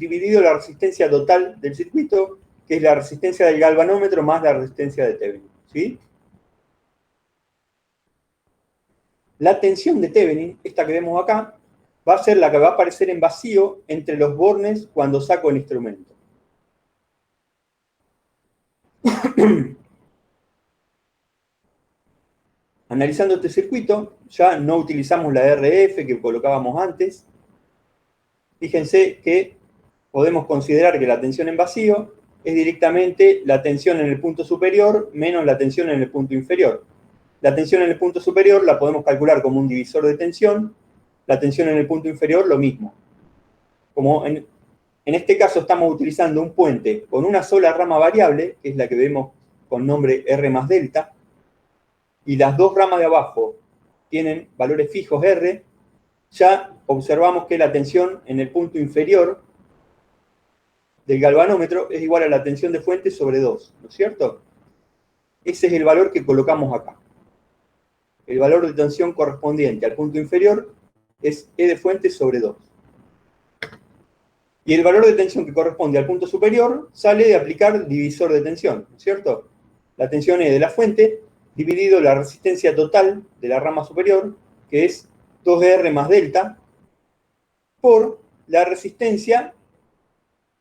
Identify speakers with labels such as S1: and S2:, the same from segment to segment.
S1: dividido la resistencia total del circuito, que es la resistencia del galvanómetro más la resistencia de Thevenin, ¿sí? La tensión de Thevenin, esta que vemos acá, va a ser la que va a aparecer en vacío entre los bornes cuando saco el instrumento. Analizando este circuito, ya no utilizamos la RF que colocábamos antes. Fíjense que podemos considerar que la tensión en vacío es directamente la tensión en el punto superior menos la tensión en el punto inferior. La tensión en el punto superior la podemos calcular como un divisor de tensión, la tensión en el punto inferior lo mismo. Como en este caso estamos utilizando un puente con una sola rama variable, que es la que vemos con nombre R más delta, y las dos ramas de abajo tienen valores fijos R, ya observamos que la tensión en el punto inferior del galvanómetro es igual a la tensión de fuente sobre 2, ¿no es cierto? Ese es el valor que colocamos acá. El valor de tensión correspondiente al punto inferior es E de fuente sobre 2. Y el valor de tensión que corresponde al punto superior sale de aplicar divisor de tensión, ¿no es cierto? La tensión E de la fuente dividido la resistencia total de la rama superior, que es 2R más delta, por la resistencia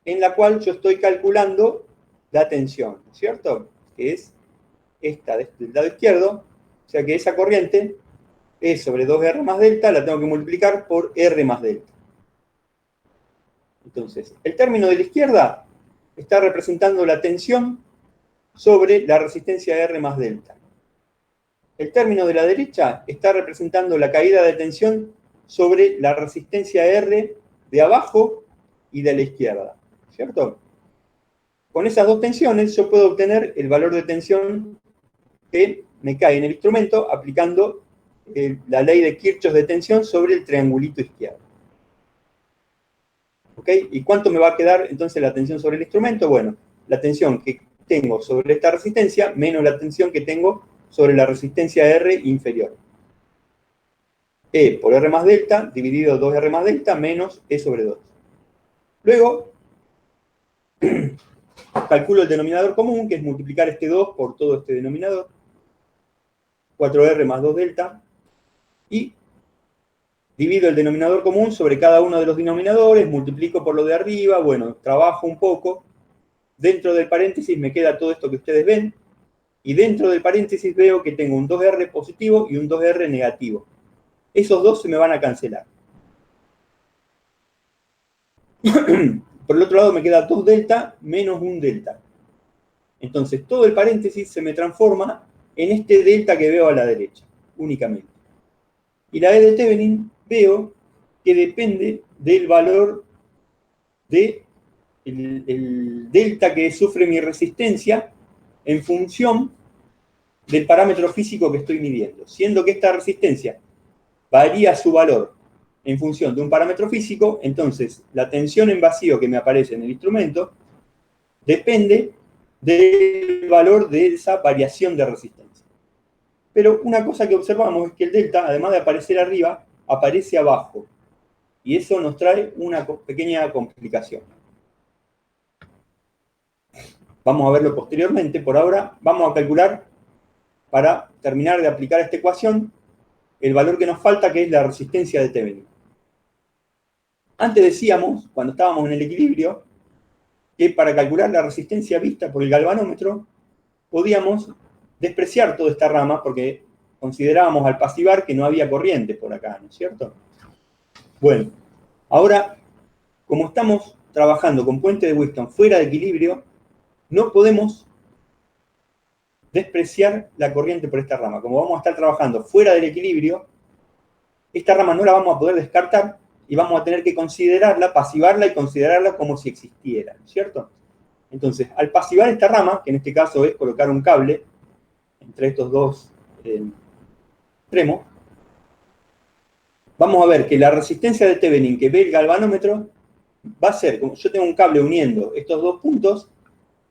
S1: en la cual yo estoy calculando la tensión, ¿no es cierto? Que es esta del lado izquierdo, o sea que esa corriente E sobre 2R más delta la tengo que multiplicar por R más delta. Entonces, el término de la izquierda está representando la tensión sobre la resistencia R más delta. El término de la derecha está representando la caída de tensión sobre la resistencia R de abajo y de la izquierda, ¿cierto? Con esas dos tensiones yo puedo obtener el valor de tensión que me cae en el instrumento aplicando la ley de Kirchhoff de tensión sobre el triangulito izquierdo. ¿Ok? ¿Y cuánto me va a quedar entonces la tensión sobre el instrumento? Bueno, la tensión que tengo sobre esta resistencia menos la tensión que tengo sobre la resistencia R inferior. E por R más delta dividido 2R más delta menos E sobre 2. Luego, calculo el denominador común, que es multiplicar este 2 por todo este denominador. 4R más 2 delta. Y divido el denominador común sobre cada uno de los denominadores, multiplico por lo de arriba, bueno, trabajo un poco. Dentro del paréntesis me queda todo esto que ustedes ven. Y dentro del paréntesis veo que tengo un 2R positivo y un 2R negativo. Esos dos se me van a cancelar. Por el otro lado me queda 2 delta menos 1 delta. Entonces todo el paréntesis se me transforma en este delta que veo a la derecha, únicamente. Y la E de Thevenin veo que depende del valor de el delta que sufre mi resistencia en función del parámetro físico que estoy midiendo. Siendo que esta resistencia varía su valor en función de un parámetro físico, entonces la tensión en vacío que me aparece en el instrumento depende del valor de esa variación de resistencia. Pero una cosa que observamos es que el delta, además de aparecer arriba, aparece abajo. Y eso nos trae una pequeña complicación. Vamos a verlo posteriormente. Por ahora vamos a calcular, para terminar de aplicar esta ecuación, el valor que nos falta, que es la resistencia de Thevenin. Antes decíamos, cuando estábamos en el equilibrio, que para calcular la resistencia vista por el galvanómetro, podíamos despreciar toda esta rama porque considerábamos al pasivar que no había corriente por acá, ¿no es cierto? Bueno, ahora, como estamos trabajando con puente de Wheatstone fuera de equilibrio, no podemos despreciar la corriente por esta rama. Como vamos a estar trabajando fuera del equilibrio, esta rama no la vamos a poder descartar y vamos a tener que considerarla, pasivarla y considerarla como si existiera, ¿no es cierto? Entonces, al pasivar esta rama, que en este caso es colocar un cable entre estos dos extremos, vamos a ver que la resistencia de Thevenin que ve el galvanómetro va a ser, como yo tengo un cable uniendo estos dos puntos,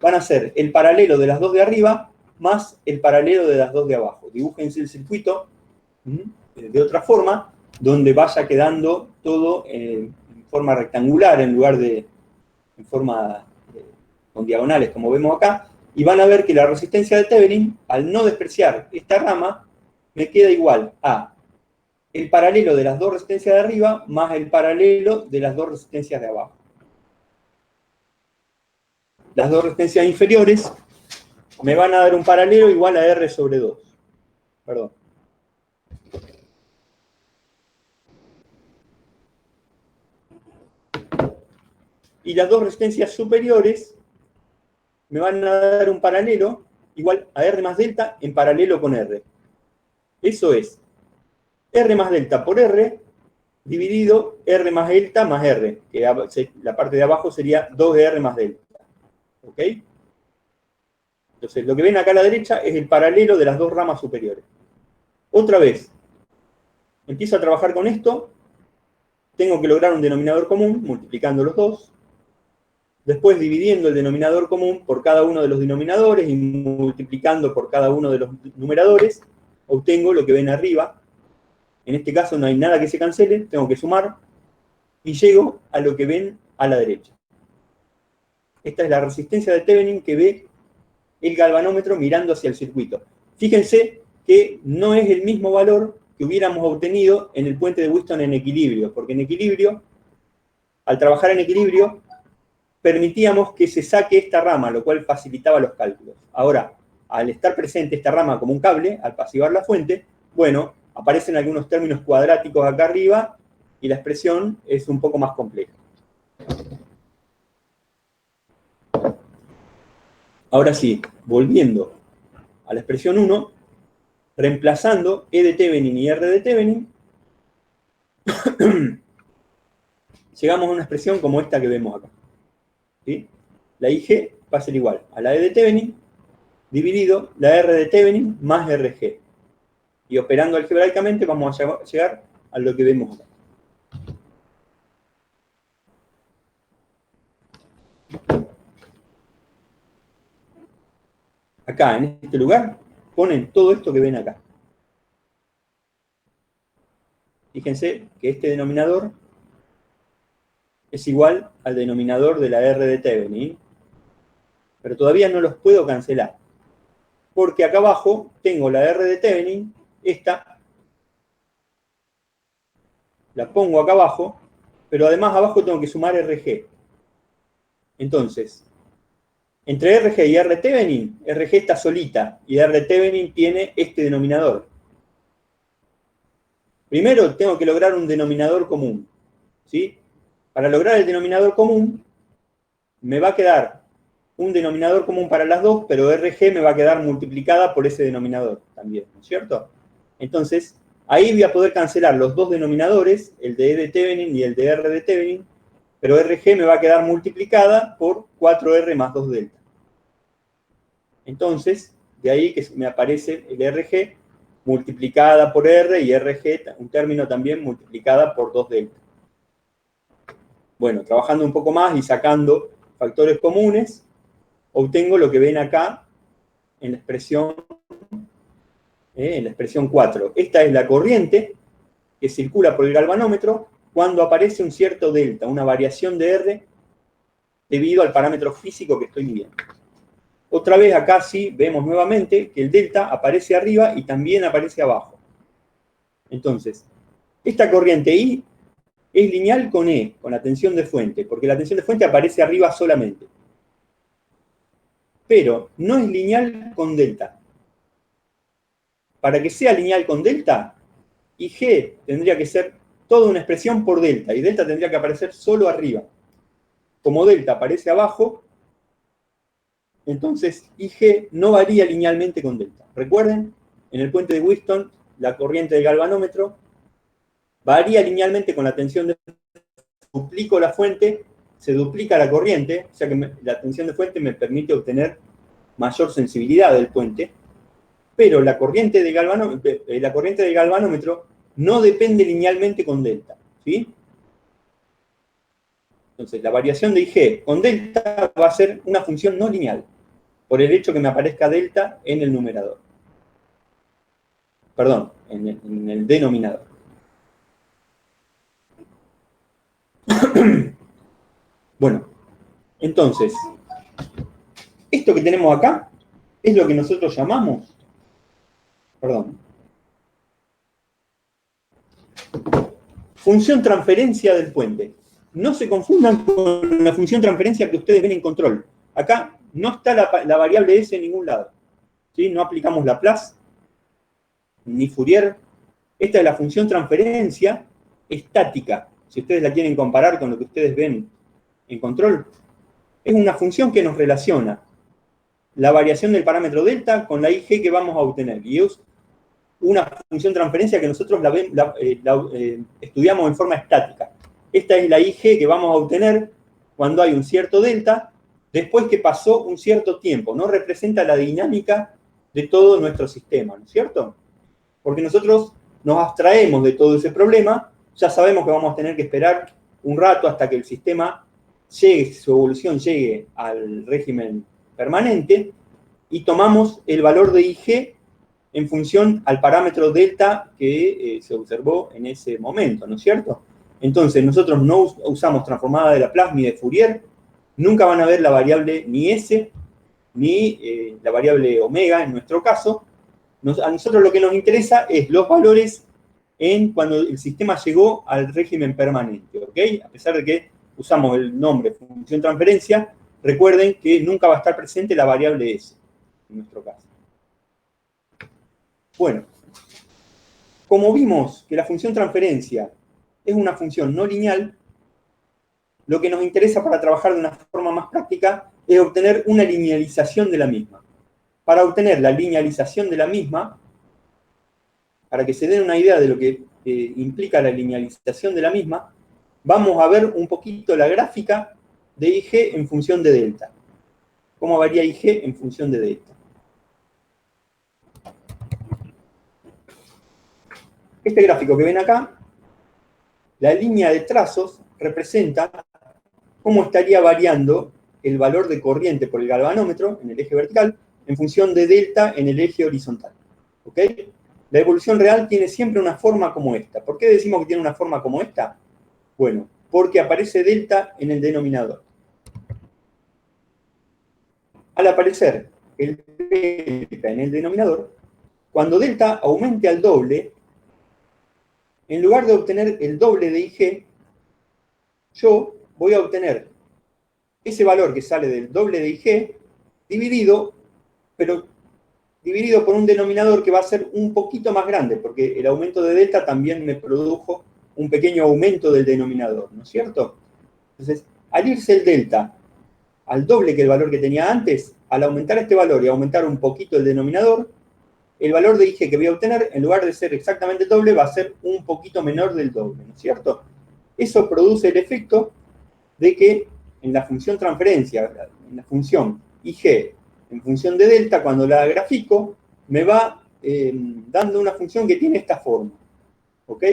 S1: van a ser el paralelo de las dos de arriba más el paralelo de las dos de abajo. Dibújense el circuito de otra forma, donde vaya quedando todo en forma rectangular en lugar de en forma con diagonales, como vemos acá, y van a ver que la resistencia de Thevenin, al no despreciar esta rama, me queda igual a el paralelo de las dos resistencias de arriba más el paralelo de las dos resistencias de abajo. Las dos resistencias inferiores me van a dar un paralelo igual a R sobre 2. Perdón. Y las dos resistencias superiores me van a dar un paralelo igual a R más delta en paralelo con R. Eso es R más delta por R dividido R más delta más R, que la parte de abajo sería 2R más delta. ¿Ok? Entonces, lo que ven acá a la derecha es el paralelo de las dos ramas superiores. Otra vez, empiezo a trabajar con esto, tengo que lograr un denominador común, multiplicando los dos, después dividiendo el denominador común por cada uno de los denominadores y multiplicando por cada uno de los numeradores, obtengo lo que ven arriba. En este caso no hay nada que se cancele, tengo que sumar, y llego a lo que ven a la derecha. Esta es la resistencia de Thevenin que ve el galvanómetro mirando hacia el circuito. Fíjense que no es el mismo valor que hubiéramos obtenido en el puente de Wheatstone en equilibrio, porque en equilibrio, al trabajar en equilibrio, permitíamos que se saque esta rama, lo cual facilitaba los cálculos. Ahora, al estar presente esta rama como un cable, al pasivar la fuente, bueno, aparecen algunos términos cuadráticos acá arriba y la expresión es un poco más compleja. Ahora sí, volviendo a la expresión 1, reemplazando E de Thevenin y R de Thevenin, llegamos a una expresión como esta que vemos acá. ¿Sí? La IG va a ser igual a la E de Thevenin dividido la R de Thevenin más RG. Y operando algebraicamente vamos a llegar a lo que vemos acá. Acá, en este lugar, ponen todo esto que ven acá. Fíjense que este denominador es igual al denominador de la R de Thevenin, pero todavía no los puedo cancelar, porque acá abajo tengo la R de Thevenin, esta la pongo acá abajo, pero además abajo tengo que sumar RG. Entonces, entre RG y R Thevenin, RG está solita y R Thevenin tiene este denominador. Primero tengo que lograr un denominador común, ¿sí? Para lograr el denominador común, me va a quedar un denominador común para las dos, pero RG me va a quedar multiplicada por ese denominador también, ¿no es cierto? Entonces, ahí voy a poder cancelar los dos denominadores, el de E de Thevenin y el de R de Thevenin, pero RG me va a quedar multiplicada por 4R más 2 delta. Entonces, de ahí que me aparece el RG multiplicada por R y RG, un término también multiplicada por 2 delta. Bueno, trabajando un poco más y sacando factores comunes, obtengo lo que ven acá en la expresión 4. Esta es la corriente que circula por el galvanómetro cuando aparece un cierto delta, una variación de R debido al parámetro físico que estoy midiendo. Otra vez acá sí vemos nuevamente que el delta aparece arriba y también aparece abajo. Entonces, esta corriente I es lineal con E, con la tensión de fuente, porque la tensión de fuente aparece arriba solamente. Pero no es lineal con delta. Para que sea lineal con delta, IG tendría que ser toda una expresión por delta, y delta tendría que aparecer solo arriba. Como delta aparece abajo, entonces IG no varía linealmente con delta. Recuerden, en el puente de Wheatstone, la corriente del galvanómetro varía linealmente con la tensión de fuente. Duplico la fuente, se duplica la corriente, o sea que la tensión de fuente me permite obtener mayor sensibilidad del puente, pero la corriente del galvanómetro no depende linealmente con delta, ¿sí? Entonces, la variación de IG con delta va a ser una función no lineal, por el hecho que me aparezca delta en el numerador. Perdón, en el denominador. Bueno, Entonces, esto que tenemos acá es lo que nosotros llamamos, función transferencia del puente. No se confundan con la función transferencia que ustedes ven en control. Acá no está la variable S en ningún lado. ¿Sí? No aplicamos Laplace, ni Fourier. Esta es la función transferencia estática. Si ustedes la quieren comparar con lo que ustedes ven en control, es una función que nos relaciona la variación del parámetro delta con la IG que vamos a obtener. Y es una función transferencia que nosotros estudiamos en forma estática. Esta es la IG que vamos a obtener cuando hay un cierto delta, después que pasó un cierto tiempo. No representa la dinámica de todo nuestro sistema, ¿no es cierto? Porque nosotros nos abstraemos de todo ese problema, ya sabemos que vamos a tener que esperar un rato hasta que el sistema llegue, su evolución llegue al régimen permanente, y tomamos el valor de IG en función al parámetro delta que se observó en ese momento, ¿no es cierto? Entonces, nosotros no usamos transformada de Laplace ni de Fourier, nunca van a ver la variable ni S, ni la variable omega en nuestro caso. A nosotros lo que nos interesa es los valores cuando el sistema llegó al régimen permanente, ¿ok? A pesar de que usamos el nombre función transferencia, recuerden que nunca va a estar presente la variable S, en nuestro caso. Bueno, como vimos que la función transferencia es una función no lineal, lo que nos interesa para trabajar de una forma más práctica es obtener una linealización de la misma. Para obtener la linealización de la misma, para que se den una idea de lo que implica la linealización de la misma, vamos a ver un poquito la gráfica de IG en función de delta. ¿Cómo varía IG en función de delta? Este gráfico que ven acá, la línea de trazos representa cómo estaría variando el valor de corriente por el galvanómetro en el eje vertical en función de delta en el eje horizontal. ¿Ok? La evolución real tiene siempre una forma como esta. ¿Por qué decimos que tiene una forma como esta? Bueno, porque aparece delta en el denominador. Al aparecer el delta en el denominador, cuando delta aumente al doble, en lugar de obtener el doble de IG, yo voy a obtener ese valor que sale del doble de IG dividido por un denominador que va a ser un poquito más grande, porque el aumento de delta también me produjo un pequeño aumento del denominador, ¿no es cierto? Entonces, al irse el delta al doble que el valor que tenía antes, al aumentar este valor y aumentar un poquito el denominador, el valor de IG que voy a obtener, en lugar de ser exactamente el doble, va a ser un poquito menor del doble, ¿no es cierto? Eso produce el efecto de que en la función transferencia, en la función IG en función de delta, cuando la grafico, me va dando una función que tiene esta forma. ¿Ok?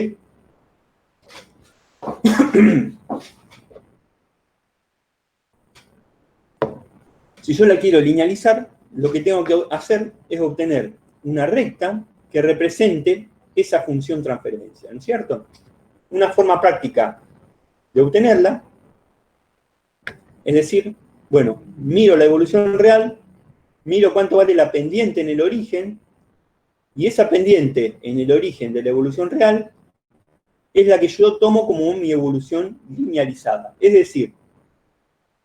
S1: Si yo la quiero linealizar, lo que tengo que hacer es obtener una recta que represente esa función transferencia, ¿no es cierto? Una forma práctica de obtenerla, es decir, bueno, miro la evolución real, miro cuánto vale la pendiente en el origen, y esa pendiente en el origen de la evolución real es la que yo tomo como mi evolución linealizada. Es decir,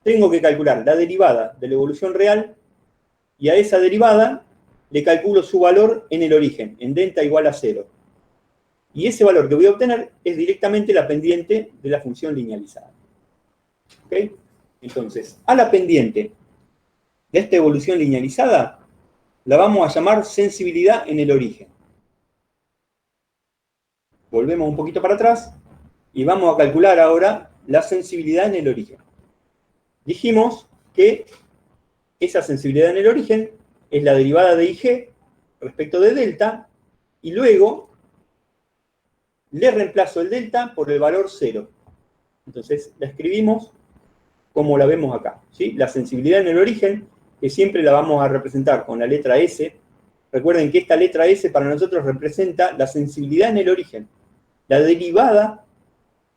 S1: tengo que calcular la derivada de la evolución real y a esa derivada le calculo su valor en el origen, en delta igual a 0. Y ese valor que voy a obtener es directamente la pendiente de la función linealizada. ¿Ok? Entonces, a la pendiente de esta evolución linealizada la vamos a llamar sensibilidad en el origen. Volvemos un poquito para atrás y vamos a calcular ahora la sensibilidad en el origen. Dijimos que esa sensibilidad en el origen es la derivada de IG respecto de delta, y luego le reemplazo el delta por el valor 0. Entonces la escribimos como la vemos acá, ¿sí? La sensibilidad en el origen, que siempre la vamos a representar con la letra S. Recuerden que esta letra S para nosotros representa la sensibilidad en el origen, la derivada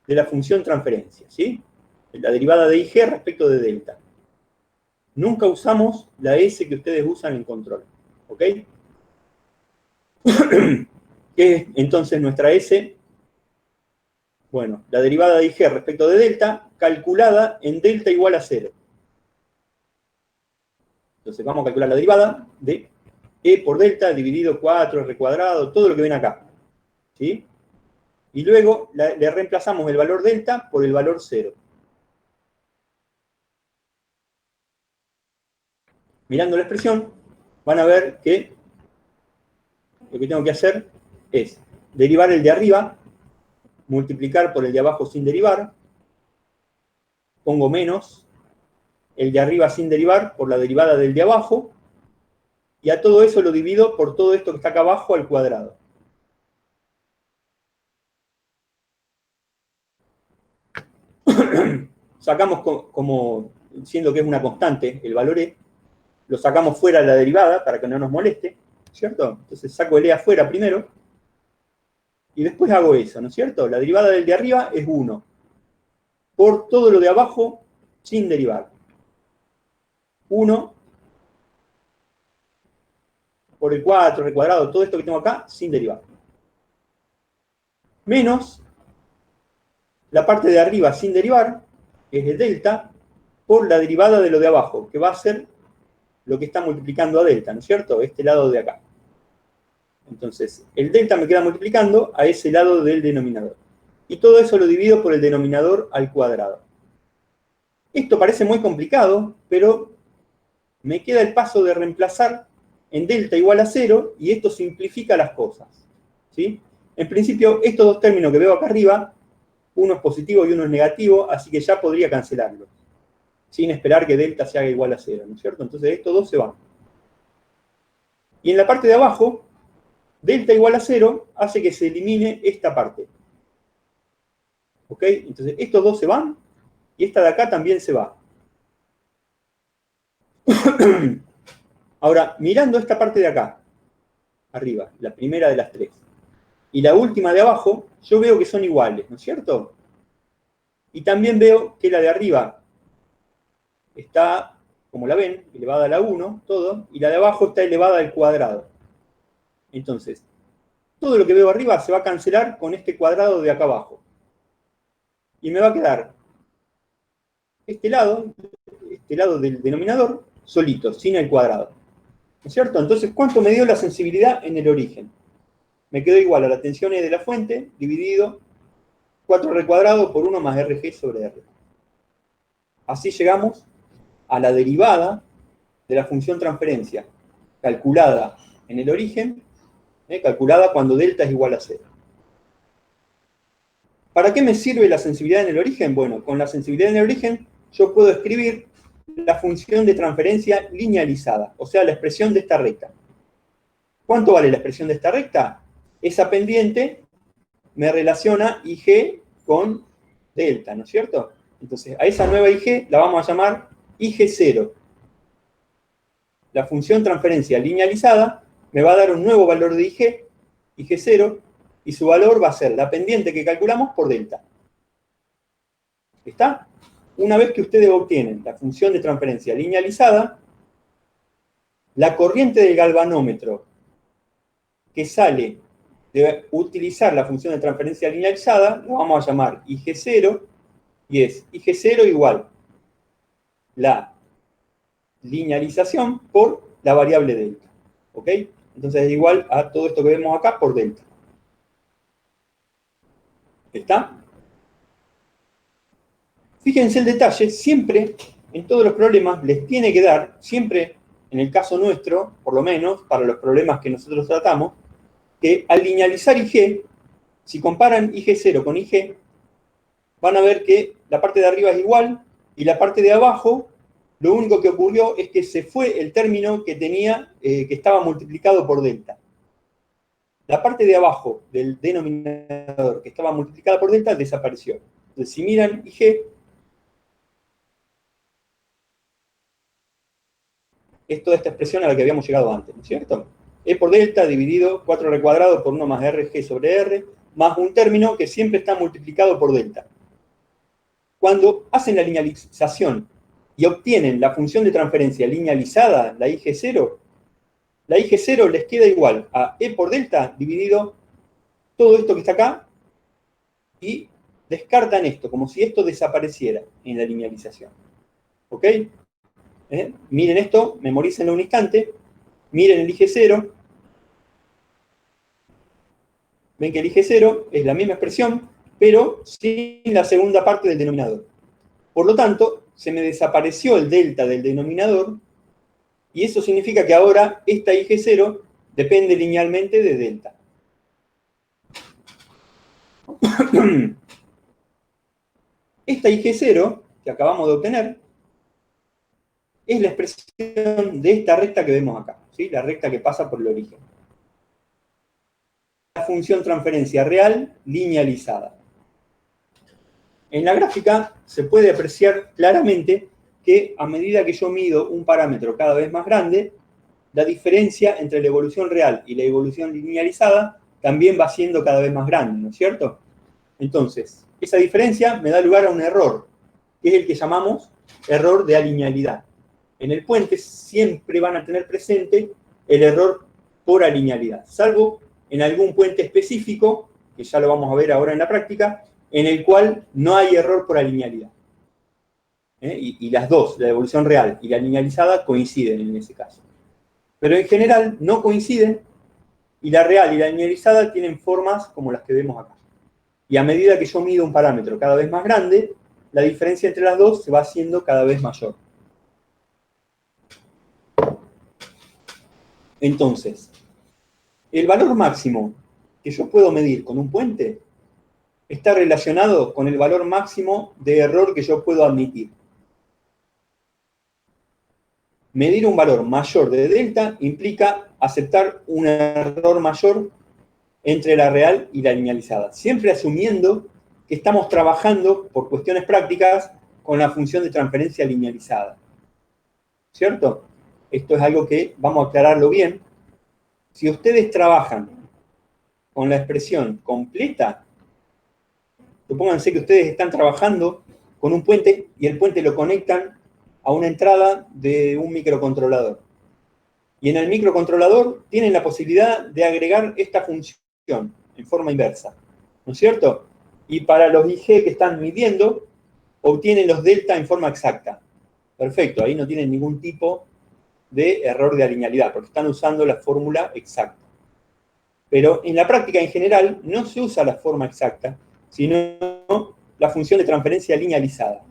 S1: de la función transferencia, ¿sí? La derivada de IG respecto de delta. Nunca usamos la S que ustedes usan en control. ¿Ok? ¿Qué es entonces nuestra S? Bueno, la derivada de IG respecto de delta, calculada en delta igual a 0. Entonces vamos a calcular la derivada de E por delta dividido 4R cuadrado, todo lo que ven acá. ¿Sí? Y luego le reemplazamos el valor delta por el valor 0. Mirando la expresión, van a ver que lo que tengo que hacer es derivar el de arriba, multiplicar por el de abajo sin derivar, pongo menos el de arriba sin derivar por la derivada del de abajo, y a todo eso lo divido por todo esto que está acá abajo al cuadrado. Sacamos como siendo que es una constante el valor E, lo sacamos fuera de la derivada para que no nos moleste, ¿cierto? Entonces saco el E afuera primero, y después hago eso, ¿no es cierto? La derivada del de arriba es 1, por todo lo de abajo sin derivar. 1 por el 4, el cuadrado, todo esto que tengo acá, sin derivar. Menos la parte de arriba sin derivar, que es el delta, por la derivada de lo de abajo, que va a ser lo que está multiplicando a delta, ¿no es cierto? Este lado de acá. Entonces, el delta me queda multiplicando a ese lado del denominador. Y todo eso lo divido por el denominador al cuadrado. Esto parece muy complicado, pero me queda el paso de reemplazar en delta igual a 0, y esto simplifica las cosas. ¿Sí? En principio, estos dos términos que veo acá arriba, uno es positivo y uno es negativo, así que ya podría cancelarlos, sin esperar que delta se haga igual a 0, ¿no es cierto? Entonces estos dos se van. Y en la parte de abajo, delta igual a 0 hace que se elimine esta parte. ¿Ok? Entonces estos dos se van, y esta de acá también se va. Ahora, mirando esta parte de acá, arriba, la primera de las tres, y la última de abajo, yo veo que son iguales, ¿no es cierto? Y también veo que la de arriba está, como la ven, elevada a la 1, todo, y la de abajo está elevada al cuadrado. Entonces, todo lo que veo arriba se va a cancelar con este cuadrado de acá abajo. Y me va a quedar este lado del denominador, solito, sin el cuadrado. ¿No es cierto? Entonces, ¿cuánto me dio la sensibilidad en el origen? Me quedó igual a la tensión E de la fuente, dividido 4R cuadrado por 1 más RG sobre R. Así llegamos a la derivada de la función transferencia, calculada en el origen, calculada cuando delta es igual a 0. ¿Para qué me sirve la sensibilidad en el origen? Bueno, con la sensibilidad en el origen yo puedo escribir la función de transferencia linealizada, o sea, la expresión de esta recta. ¿Cuánto vale la expresión de esta recta? Esa pendiente me relaciona IG con delta, ¿no es cierto? Entonces, a esa nueva IG la vamos a llamar IG0. La función transferencia linealizada me va a dar un nuevo valor de IG, IG0, y su valor va a ser la pendiente que calculamos por delta. ¿Está? Una vez que ustedes obtienen la función de transferencia linealizada, la corriente del galvanómetro que sale de utilizar la función de transferencia linealizada, lo vamos a llamar IG0, y es IG0 igual la linealización por la variable delta. ¿Ok? Entonces es igual a todo esto que vemos acá por delta. ¿Está? Fíjense el detalle, siempre, en todos los problemas, les tiene que dar, siempre, en el caso nuestro, por lo menos, para los problemas que nosotros tratamos, que al linealizar IG, si comparan IG0 con IG, van a ver que la parte de arriba es igual, y la parte de abajo, lo único que ocurrió es que se fue el término que tenía, que estaba multiplicado por delta. La parte de abajo del denominador que estaba multiplicada por delta desapareció. Entonces, si miran IG, es toda esta expresión a la que habíamos llegado antes, ¿no es cierto? E por delta dividido 4R cuadrado por 1 más RG sobre R, más un término que siempre está multiplicado por delta. Cuando hacen la linealización y obtienen la función de transferencia linealizada, la IG0, la IG0 les queda igual a E por delta dividido todo esto que está acá y descartan esto, como si esto desapareciera en la linealización. ¿Ok? Miren esto, memorícenlo un instante, miren el IG0, ven que el IG0 es la misma expresión, pero sin la segunda parte del denominador. Por lo tanto, se me desapareció el delta del denominador, y eso significa que ahora esta IG0 depende linealmente de delta. Esta IG0 que acabamos de obtener es la expresión de esta recta que vemos acá, ¿sí? La recta que pasa por el origen. La función transferencia real linealizada. En la gráfica se puede apreciar claramente que a medida que yo mido un parámetro cada vez más grande, la diferencia entre la evolución real y la evolución linealizada también va siendo cada vez más grande, ¿no es cierto? Entonces, esa diferencia me da lugar a un error, que es el que llamamos error de alinealidad. En el puente siempre van a tener presente el error por alinealidad, salvo en algún puente específico, que ya lo vamos a ver ahora en la práctica, en el cual no hay error por alinealidad. Y las dos, la evolución real y la linealizada, coinciden en ese caso. Pero en general no coinciden, y la real y la linealizada tienen formas como las que vemos acá. Y a medida que yo mido un parámetro cada vez más grande, la diferencia entre las dos se va haciendo cada vez mayor. Entonces, el valor máximo que yo puedo medir con un puente está relacionado con el valor máximo de error que yo puedo admitir. Medir un valor mayor de delta implica aceptar un error mayor entre la real y la linealizada, siempre asumiendo que estamos trabajando, por cuestiones prácticas, con la función de transferencia linealizada. ¿Cierto? Esto es algo que vamos a aclararlo bien. Si ustedes trabajan con la expresión completa, supónganse que ustedes están trabajando con un puente y el puente lo conectan a una entrada de un microcontrolador. Y en el microcontrolador tienen la posibilidad de agregar esta función en forma inversa, ¿no es cierto? Y para los IG que están midiendo, obtienen los delta en forma exacta. Perfecto, ahí no tienen ningún tipo de error de alinealidad, porque están usando la fórmula exacta. Pero en la práctica en general no se usa la forma exacta, sino la función de transferencia linealizada.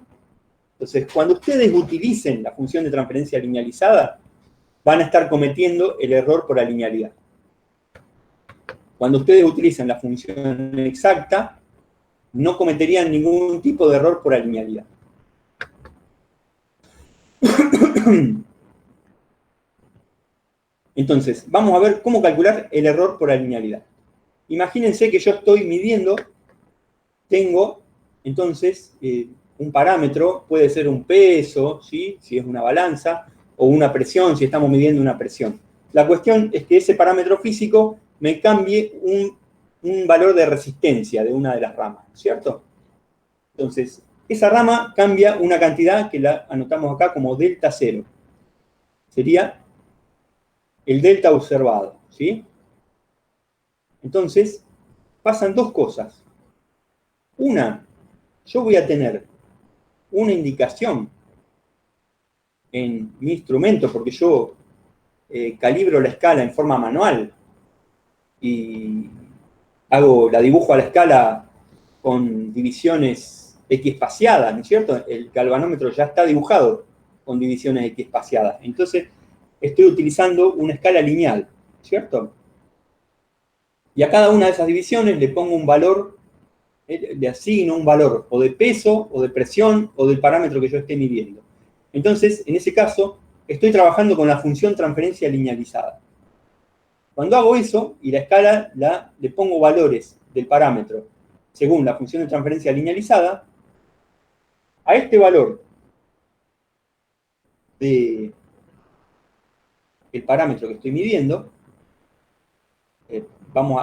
S1: Entonces, cuando ustedes utilicen la función de transferencia linealizada, van a estar cometiendo el error por alinealidad. Cuando ustedes utilizan la función exacta, no cometerían ningún tipo de error por alinealidad. Entonces, vamos a ver cómo calcular el error por alinealidad. Imagínense que yo estoy midiendo, tengo, entonces, un parámetro, puede ser un peso, ¿sí? Si es una balanza, o una presión, si estamos midiendo una presión. La cuestión es que ese parámetro físico me cambie un valor de resistencia de una de las ramas, ¿cierto? Entonces, esa rama cambia una cantidad que la anotamos acá como delta 0. Sería el delta observado, ¿sí? Entonces, pasan dos cosas. Una, yo voy a tener una indicación en mi instrumento, porque yo calibro la escala en forma manual y la dibujo a la escala con divisiones equiespaciadas, ¿no es cierto? El galvanómetro ya está dibujado con divisiones equiespaciadas. Entonces, estoy utilizando una escala lineal, ¿cierto? Y a cada una de esas divisiones le pongo un valor, le asigno un valor o de peso, o de presión, o del parámetro que yo esté midiendo. Entonces, en ese caso, estoy trabajando con la función transferencia linealizada. Cuando hago eso, y la escala le pongo valores del parámetro según la función de transferencia linealizada, a este valor del parámetro que estoy midiendo, vamos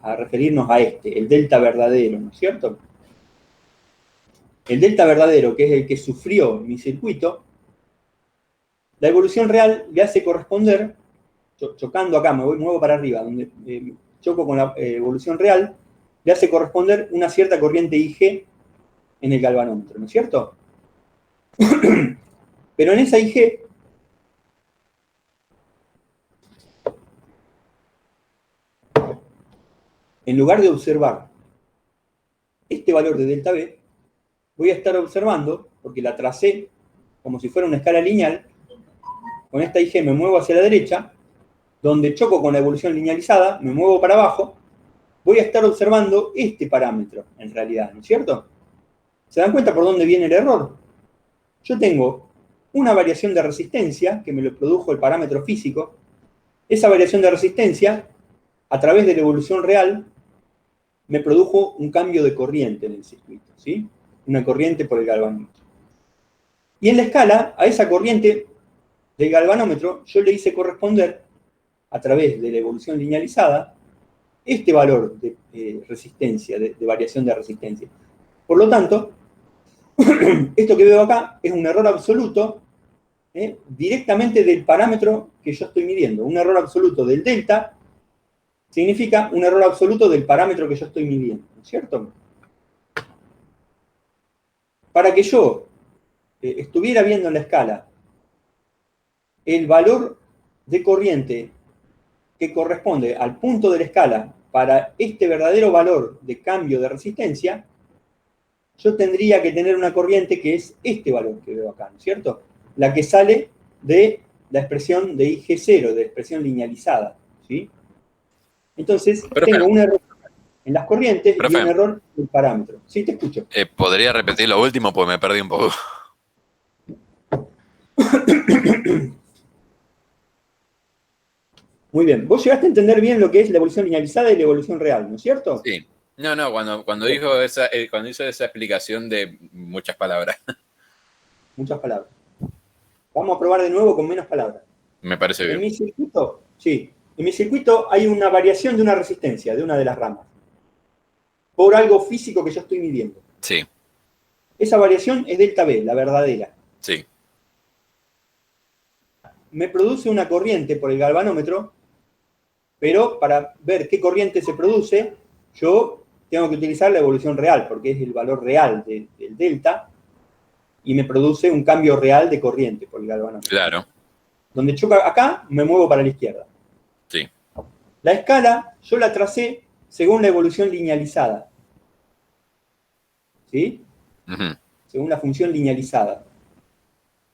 S1: a referirnos a el delta verdadero, ¿no es cierto? El delta verdadero, que es el que sufrió mi circuito, La evolución real le hace corresponder, chocando acá, me muevo para arriba, donde choco con la evolución real, le hace corresponder una cierta corriente IG en el galvanómetro, ¿no es cierto? Pero en esa IG, en lugar de observar este valor de delta B, voy a estar observando, porque la tracé como si fuera una escala lineal, con esta IG me muevo hacia la derecha, donde choco con la evolución linealizada, me muevo para abajo, voy a estar observando este parámetro, en realidad, ¿no es cierto? ¿Se dan cuenta por dónde viene el error? Yo tengo una variación de resistencia, que me lo produjo el parámetro físico. Esa variación de resistencia, a través de la evolución real, me produjo un cambio de corriente en el circuito, ¿sí? Una corriente por el galvanómetro. Y en la escala, a esa corriente del galvanómetro, yo le hice corresponder, a través de la evolución linealizada, este valor de resistencia, de variación de resistencia. Por lo tanto, esto que veo acá es un error absoluto directamente del parámetro que yo estoy midiendo. Un error absoluto del delta significa un error absoluto del parámetro que yo estoy midiendo, ¿no es cierto? Para que yo estuviera viendo en la escala el valor de corriente que corresponde al punto de la escala para este verdadero valor de cambio de resistencia, yo tendría que tener una corriente que es este valor que veo acá, ¿no es cierto? La que sale de la expresión de IG0, de la expresión linealizada, ¿sí? Entonces,
S2: Profe,
S1: tengo un error en las corrientes y un
S2: profe,
S1: error en el parámetro. Sí, te escucho.
S2: ¿podría repetir lo último? Porque me perdí un poco.
S1: Muy bien. Vos llegaste a entender bien lo que es la evolución linealizada y la evolución real, ¿no es cierto?
S2: Sí. No, cuando hizo esa explicación de muchas palabras,
S1: Muchas palabras. Vamos a probar de nuevo con menos palabras.
S2: me parece
S1: En
S2: bien.
S1: mi circuito, sí, en mi circuito hay una variación de una resistencia, de una de las ramas, por algo físico que yo estoy midiendo.
S2: Sí,
S1: Esa variación es delta B, la verdadera.
S2: sí,
S1: Me produce una corriente por el galvanómetro, pero para ver qué corriente se produce, yo tengo que utilizar la evolución real, porque es el valor real del delta, y me produce un cambio real de corriente por el galvanómetro.
S2: claro,
S1: Donde choca acá, me muevo para la izquierda.
S2: sí.
S1: La escala yo la tracé según la evolución linealizada, ¿sí?
S2: Ujú.
S1: Según la función linealizada.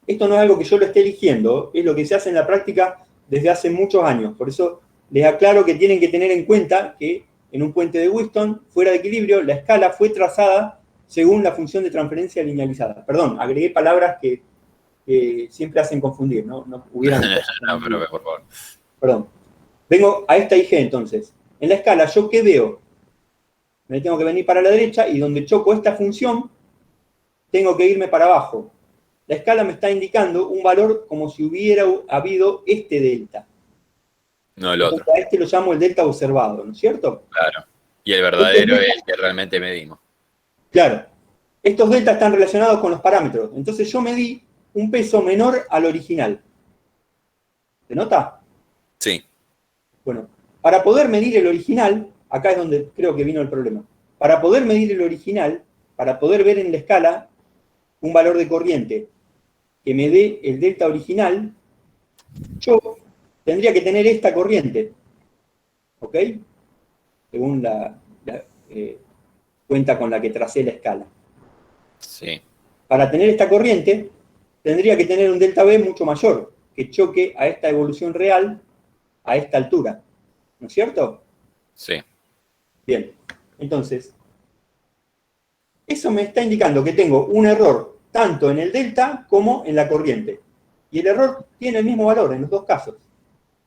S1: Esto no es algo que yo lo esté eligiendo, es lo que se hace en la práctica desde hace muchos años. Por eso les aclaro que tienen que tener en cuenta que en un puente de Wheatstone, fuera de equilibrio, la escala fue trazada según la función de transferencia linealizada. Perdón, agregué palabras que siempre hacen confundir, ¿no? No hubieran estado.
S2: No, profe, por favor.
S1: Perdón. Vengo a esta IG entonces. En la escala, ¿yo qué veo? Me tengo que venir para la derecha y donde choco esta función, tengo que irme para abajo. La escala me está indicando un valor como si hubiera habido este delta.
S2: No el otro,
S1: Entonces a este lo llamo el delta observado, ¿no es cierto?
S2: claro. Y el
S1: Estos
S2: verdadero es
S1: deltas,
S2: el que realmente medimos.
S1: claro, estos deltas están relacionados con los parámetros. Entonces yo medí un peso menor al original. ¿Se nota?
S2: Sí,
S1: Bueno, para poder medir el original, acá es donde creo que vino el problema. Para poder medir el original, para poder ver en la escala un valor de corriente que me dé el delta original, yo tendría que tener esta corriente, ¿ok? Según la cuenta con la que tracé la escala.
S2: sí,
S1: Para tener esta corriente, tendría que tener un delta B mucho mayor, que choque a esta evolución real a esta altura, ¿no es cierto?
S2: sí,
S1: Bien, entonces, eso me está indicando que tengo un error tanto en el delta como en la corriente. Y el error tiene el mismo valor en los dos casos.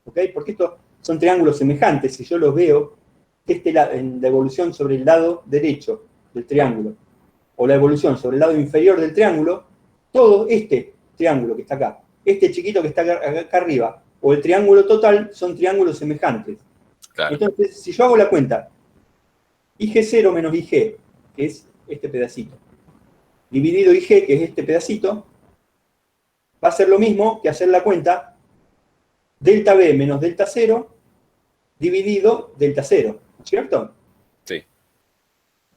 S1: ¿Ok? Porque estos son triángulos semejantes. Si yo los veo, en la evolución sobre el lado derecho del triángulo, o la evolución sobre el lado inferior del triángulo, todo este triángulo que está acá, este chiquito que está acá arriba, o el triángulo total, son triángulos semejantes.
S2: claro.
S1: Entonces, si yo hago la cuenta, IG0 menos IG, que es este pedacito, dividido IG, que es este pedacito, va a ser lo mismo que hacer la cuenta delta B menos delta 0 dividido delta 0, ¿cierto?
S2: Sí.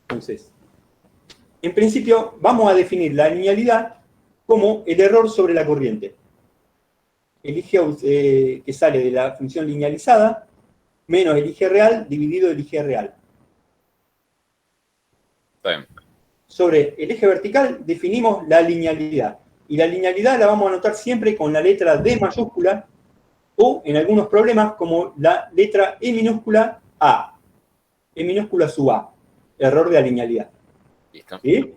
S1: Entonces, en principio, vamos a definir la linealidad como el error sobre la corriente. El IG que sale de la función linealizada menos el IG real dividido el IG real.
S2: Está bien.
S1: Sobre el eje vertical definimos la linealidad. Y la linealidad la vamos a anotar siempre con la letra D mayúscula o en algunos problemas como la letra E minúscula A. E minúscula sub A. Error de la linealidad.
S2: Listo.
S1: ¿Sí?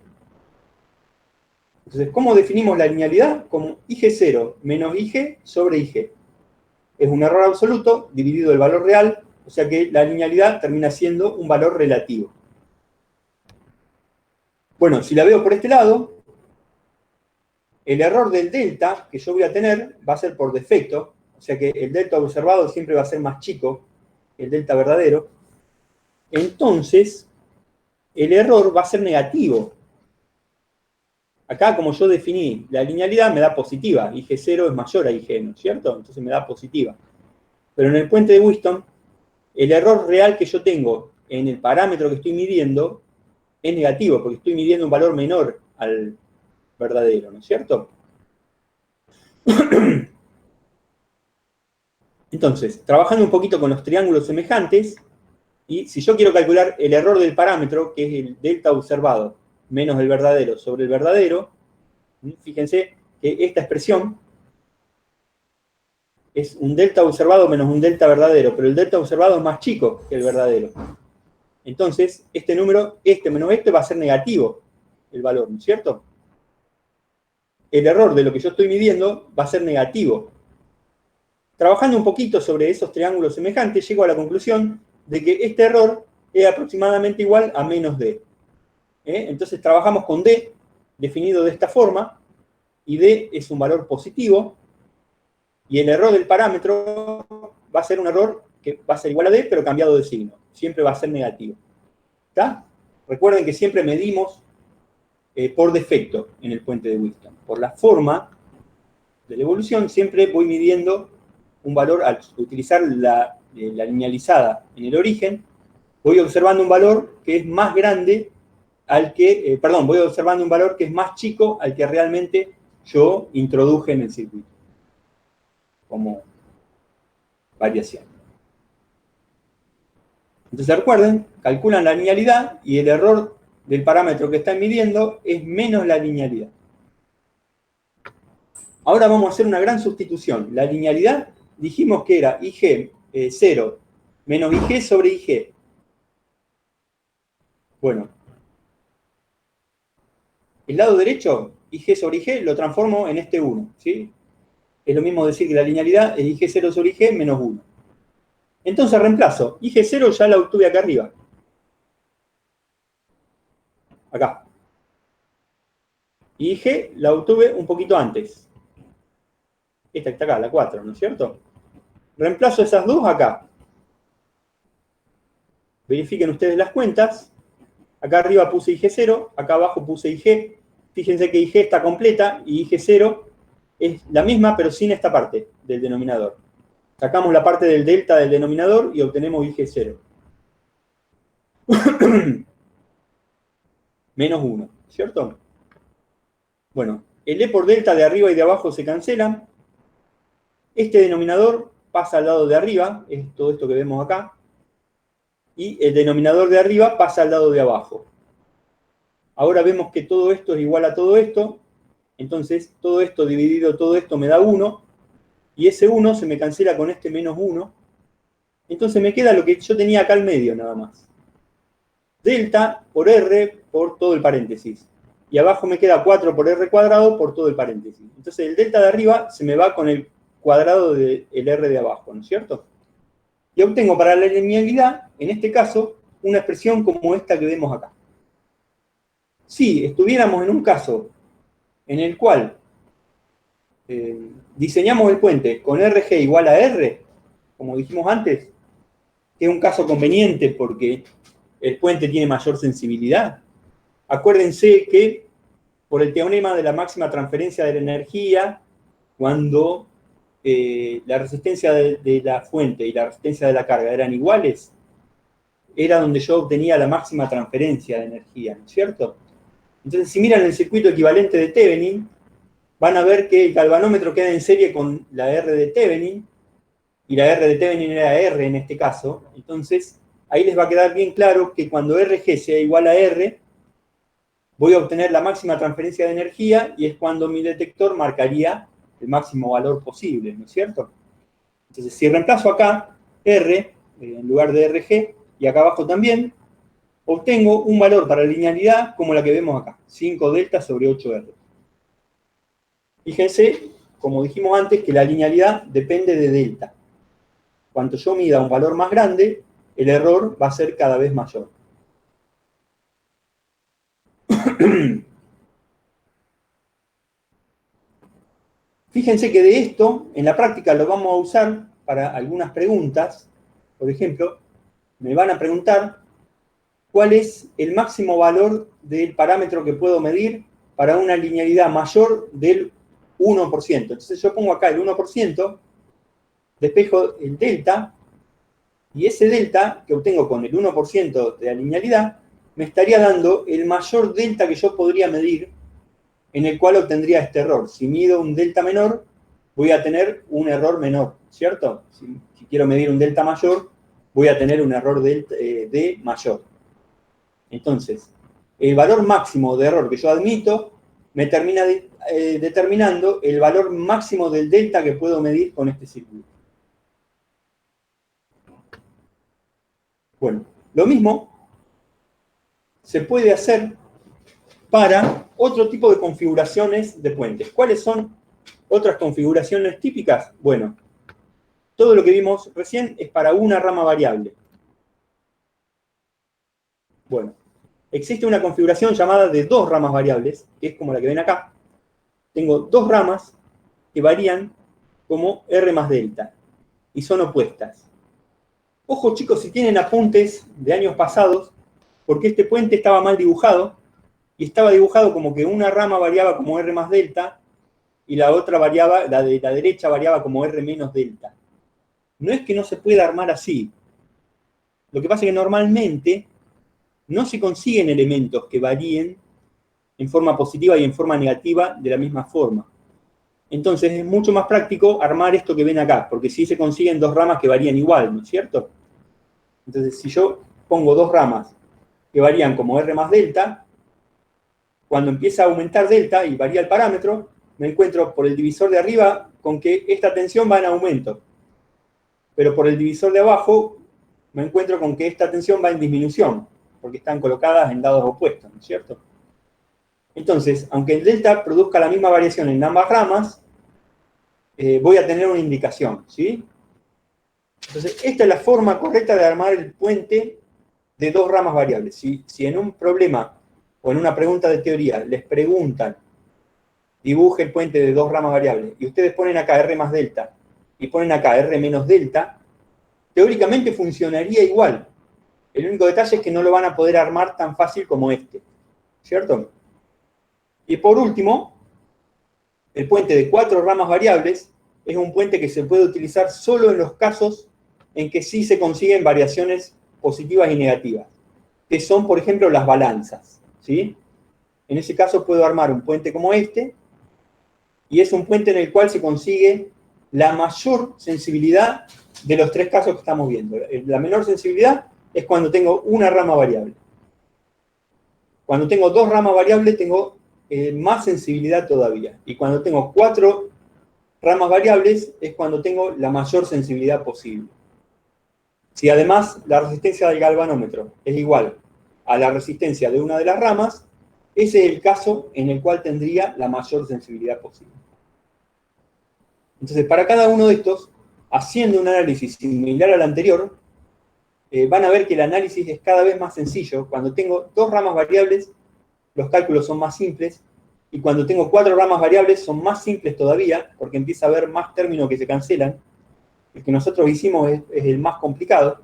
S1: Entonces, ¿cómo definimos la linealidad? Como IG0 menos IG sobre IG. Es un error absoluto dividido el valor real, o sea que la linealidad termina siendo un valor relativo. Bueno, si la veo por este lado, el error del delta que yo voy a tener va a ser por defecto, o sea que el delta observado siempre va a ser más chico que el delta verdadero. Entonces, el error va a ser negativo. Acá, como yo definí la linealidad, me da positiva. IG0 es mayor a IG, ¿no es cierto? Entonces me da positiva. Pero en el puente de Wheaton, el error real que yo tengo en el parámetro que estoy midiendo es negativo, porque estoy midiendo un valor menor al verdadero, ¿no es cierto? Entonces, trabajando un poquito con los triángulos semejantes, y si yo quiero calcular el error del parámetro, que es el delta observado menos el verdadero sobre el verdadero, fíjense que esta expresión es un delta observado menos un delta verdadero, pero el delta observado es más chico que el verdadero. Entonces, este número, este menos este, va a ser negativo el valor, ¿no es cierto? El error de lo que yo estoy midiendo va a ser negativo. Trabajando un poquito sobre esos triángulos semejantes, llego a la conclusión de que este error es aproximadamente igual a menos D. Entonces trabajamos con D, definido de esta forma, y D es un valor positivo, y el error del parámetro va a ser un error que va a ser igual a D, pero cambiado de signo. Siempre va a ser negativo. ¿Está? Recuerden que siempre medimos por defecto en el puente de Wheaton. Por la forma de la evolución, siempre voy midiendo un valor al utilizar la linealizada en el origen, voy observando un valor que es más grande al que, voy observando un valor que es más chico al que realmente yo introduje en el circuito, como variación. Entonces recuerden, calculan la linealidad y el error del parámetro que están midiendo es menos la linealidad. Ahora vamos a hacer una gran sustitución. La linealidad dijimos que era IG0 menos IG sobre IG. Bueno, el lado derecho, IG sobre IG, lo transformo en este 1, ¿sí? Es lo mismo decir que la linealidad es IG0 sobre IG menos 1. Entonces reemplazo. IG0 ya la obtuve acá arriba. Acá. Y IG la obtuve un poquito antes. Esta que está acá, la 4, ¿no es cierto? Reemplazo esas dos acá. Verifiquen ustedes las cuentas. Acá arriba puse IG0, acá abajo puse IG. Fíjense que IG está completa y IG0 es la misma, pero sin esta parte del denominador. Sacamos la parte del delta del denominador y obtenemos IG0. Menos 1, ¿cierto? Bueno, el E por delta de arriba y de abajo se cancelan. Este denominador pasa al lado de arriba, es todo esto que vemos acá. Y el denominador de arriba pasa al lado de abajo. Ahora vemos que todo esto es igual a todo esto. Entonces, todo esto dividido todo esto me da 1. Y ese 1 se me cancela con este menos 1. Entonces me queda lo que yo tenía acá al medio nada más. Delta por R por todo el paréntesis. Y abajo me queda 4 por R cuadrado por todo el paréntesis. Entonces el delta de arriba se me va con el cuadrado del R de abajo, ¿no es cierto? Y obtengo para la linealidad, en este caso, una expresión como esta que vemos acá. Si estuviéramos en un caso en el cual diseñamos el puente con RG igual a R, como dijimos antes, que es un caso conveniente porque el puente tiene mayor sensibilidad. Acuérdense que por el teorema de la máxima transferencia de la energía, cuando la resistencia de la fuente y la resistencia de la carga eran iguales, era donde yo obtenía la máxima transferencia de energía, ¿no es cierto? Entonces, si miran el circuito equivalente de Thevenin, van a ver que el galvanómetro queda en serie con la R de Thevenin, y la R de Thevenin era R en este caso. Entonces, ahí les va a quedar bien claro que cuando RG sea igual a R, voy a obtener la máxima transferencia de energía, y es cuando mi detector marcaría el máximo valor posible, ¿no es cierto? Entonces, si reemplazo acá R en lugar de RG, y acá abajo también, obtengo un valor para linealidad como la que vemos acá, 5 delta sobre 8R. Fíjense, como dijimos antes, que la linealidad depende de delta. Cuanto yo mida un valor más grande, el error va a ser cada vez mayor. Fíjense que de esto, en la práctica lo vamos a usar para algunas preguntas. Por ejemplo, me van a preguntar cuál es el máximo valor del parámetro que puedo medir para una linealidad mayor del 1%. Entonces yo pongo acá el 1%, despejo el delta, y ese delta que obtengo con el 1% de la linealidad me estaría dando el mayor delta que yo podría medir, en el cual obtendría este error. Si mido un delta menor, voy a tener un error menor, ¿cierto? Si quiero medir un delta mayor, voy a tener un error de mayor. Entonces, el valor máximo de error que yo admito me termina determinando el valor máximo del delta que puedo medir con este circuito. Bueno, lo mismo se puede hacer para otro tipo de configuraciones de puentes. ¿Cuáles son otras configuraciones típicas? Bueno, todo lo que vimos recién es para una rama variable. Bueno, existe una configuración llamada de dos ramas variables, que es como la que ven acá. Tengo dos ramas que varían como R más delta, y son opuestas. Ojo chicos, si tienen apuntes de años pasados, porque este puente estaba mal dibujado, y estaba dibujado como que una rama variaba como R más delta, y la otra variaba, la de la derecha variaba como R menos delta. No es que no se pueda armar así. Lo que pasa es que normalmente no se consiguen elementos que varíen en forma positiva y en forma negativa de la misma forma. Entonces es mucho más práctico armar esto que ven acá, porque sí se consiguen dos ramas que varían igual, ¿no es cierto? Entonces, si yo pongo dos ramas que varían como R más delta, cuando empieza a aumentar delta y varía el parámetro, me encuentro por el divisor de arriba con que esta tensión va en aumento. Pero por el divisor de abajo me encuentro con que esta tensión va en disminución, porque están colocadas en lados opuestos, ¿no es cierto? Entonces, aunque el delta produzca la misma variación en ambas ramas, voy a tener una indicación, ¿sí? Entonces, esta es la forma correcta de armar el puente de dos ramas variables. Si en un problema o en una pregunta de teoría les preguntan, dibuje el puente de dos ramas variables, y ustedes ponen acá R más delta y ponen acá R menos delta, teóricamente funcionaría igual. El único detalle es que no lo van a poder armar tan fácil como este, ¿cierto? Y por último, el puente de cuatro ramas variables es un puente que se puede utilizar solo en los casos en que sí se consiguen variaciones positivas y negativas, que son, por ejemplo, las balanzas, ¿sí? En ese caso puedo armar un puente como este, y es un puente en el cual se consigue la mayor sensibilidad de los tres casos que estamos viendo. La menor sensibilidad es cuando tengo una rama variable. Cuando tengo dos ramas variables tengo más sensibilidad todavía. Y cuando tengo cuatro ramas variables es cuando tengo la mayor sensibilidad posible. Si además la resistencia del galvanómetro es igual a la resistencia de una de las ramas, ese es el caso en el cual tendría la mayor sensibilidad posible. Entonces, para cada uno de estos, haciendo un análisis similar al anterior, van a ver que el análisis es cada vez más sencillo. Cuando tengo dos ramas variables, los cálculos son más simples, y cuando tengo cuatro ramas variables son más simples todavía, porque empieza a haber más términos que se cancelan. El que nosotros hicimos es el más complicado.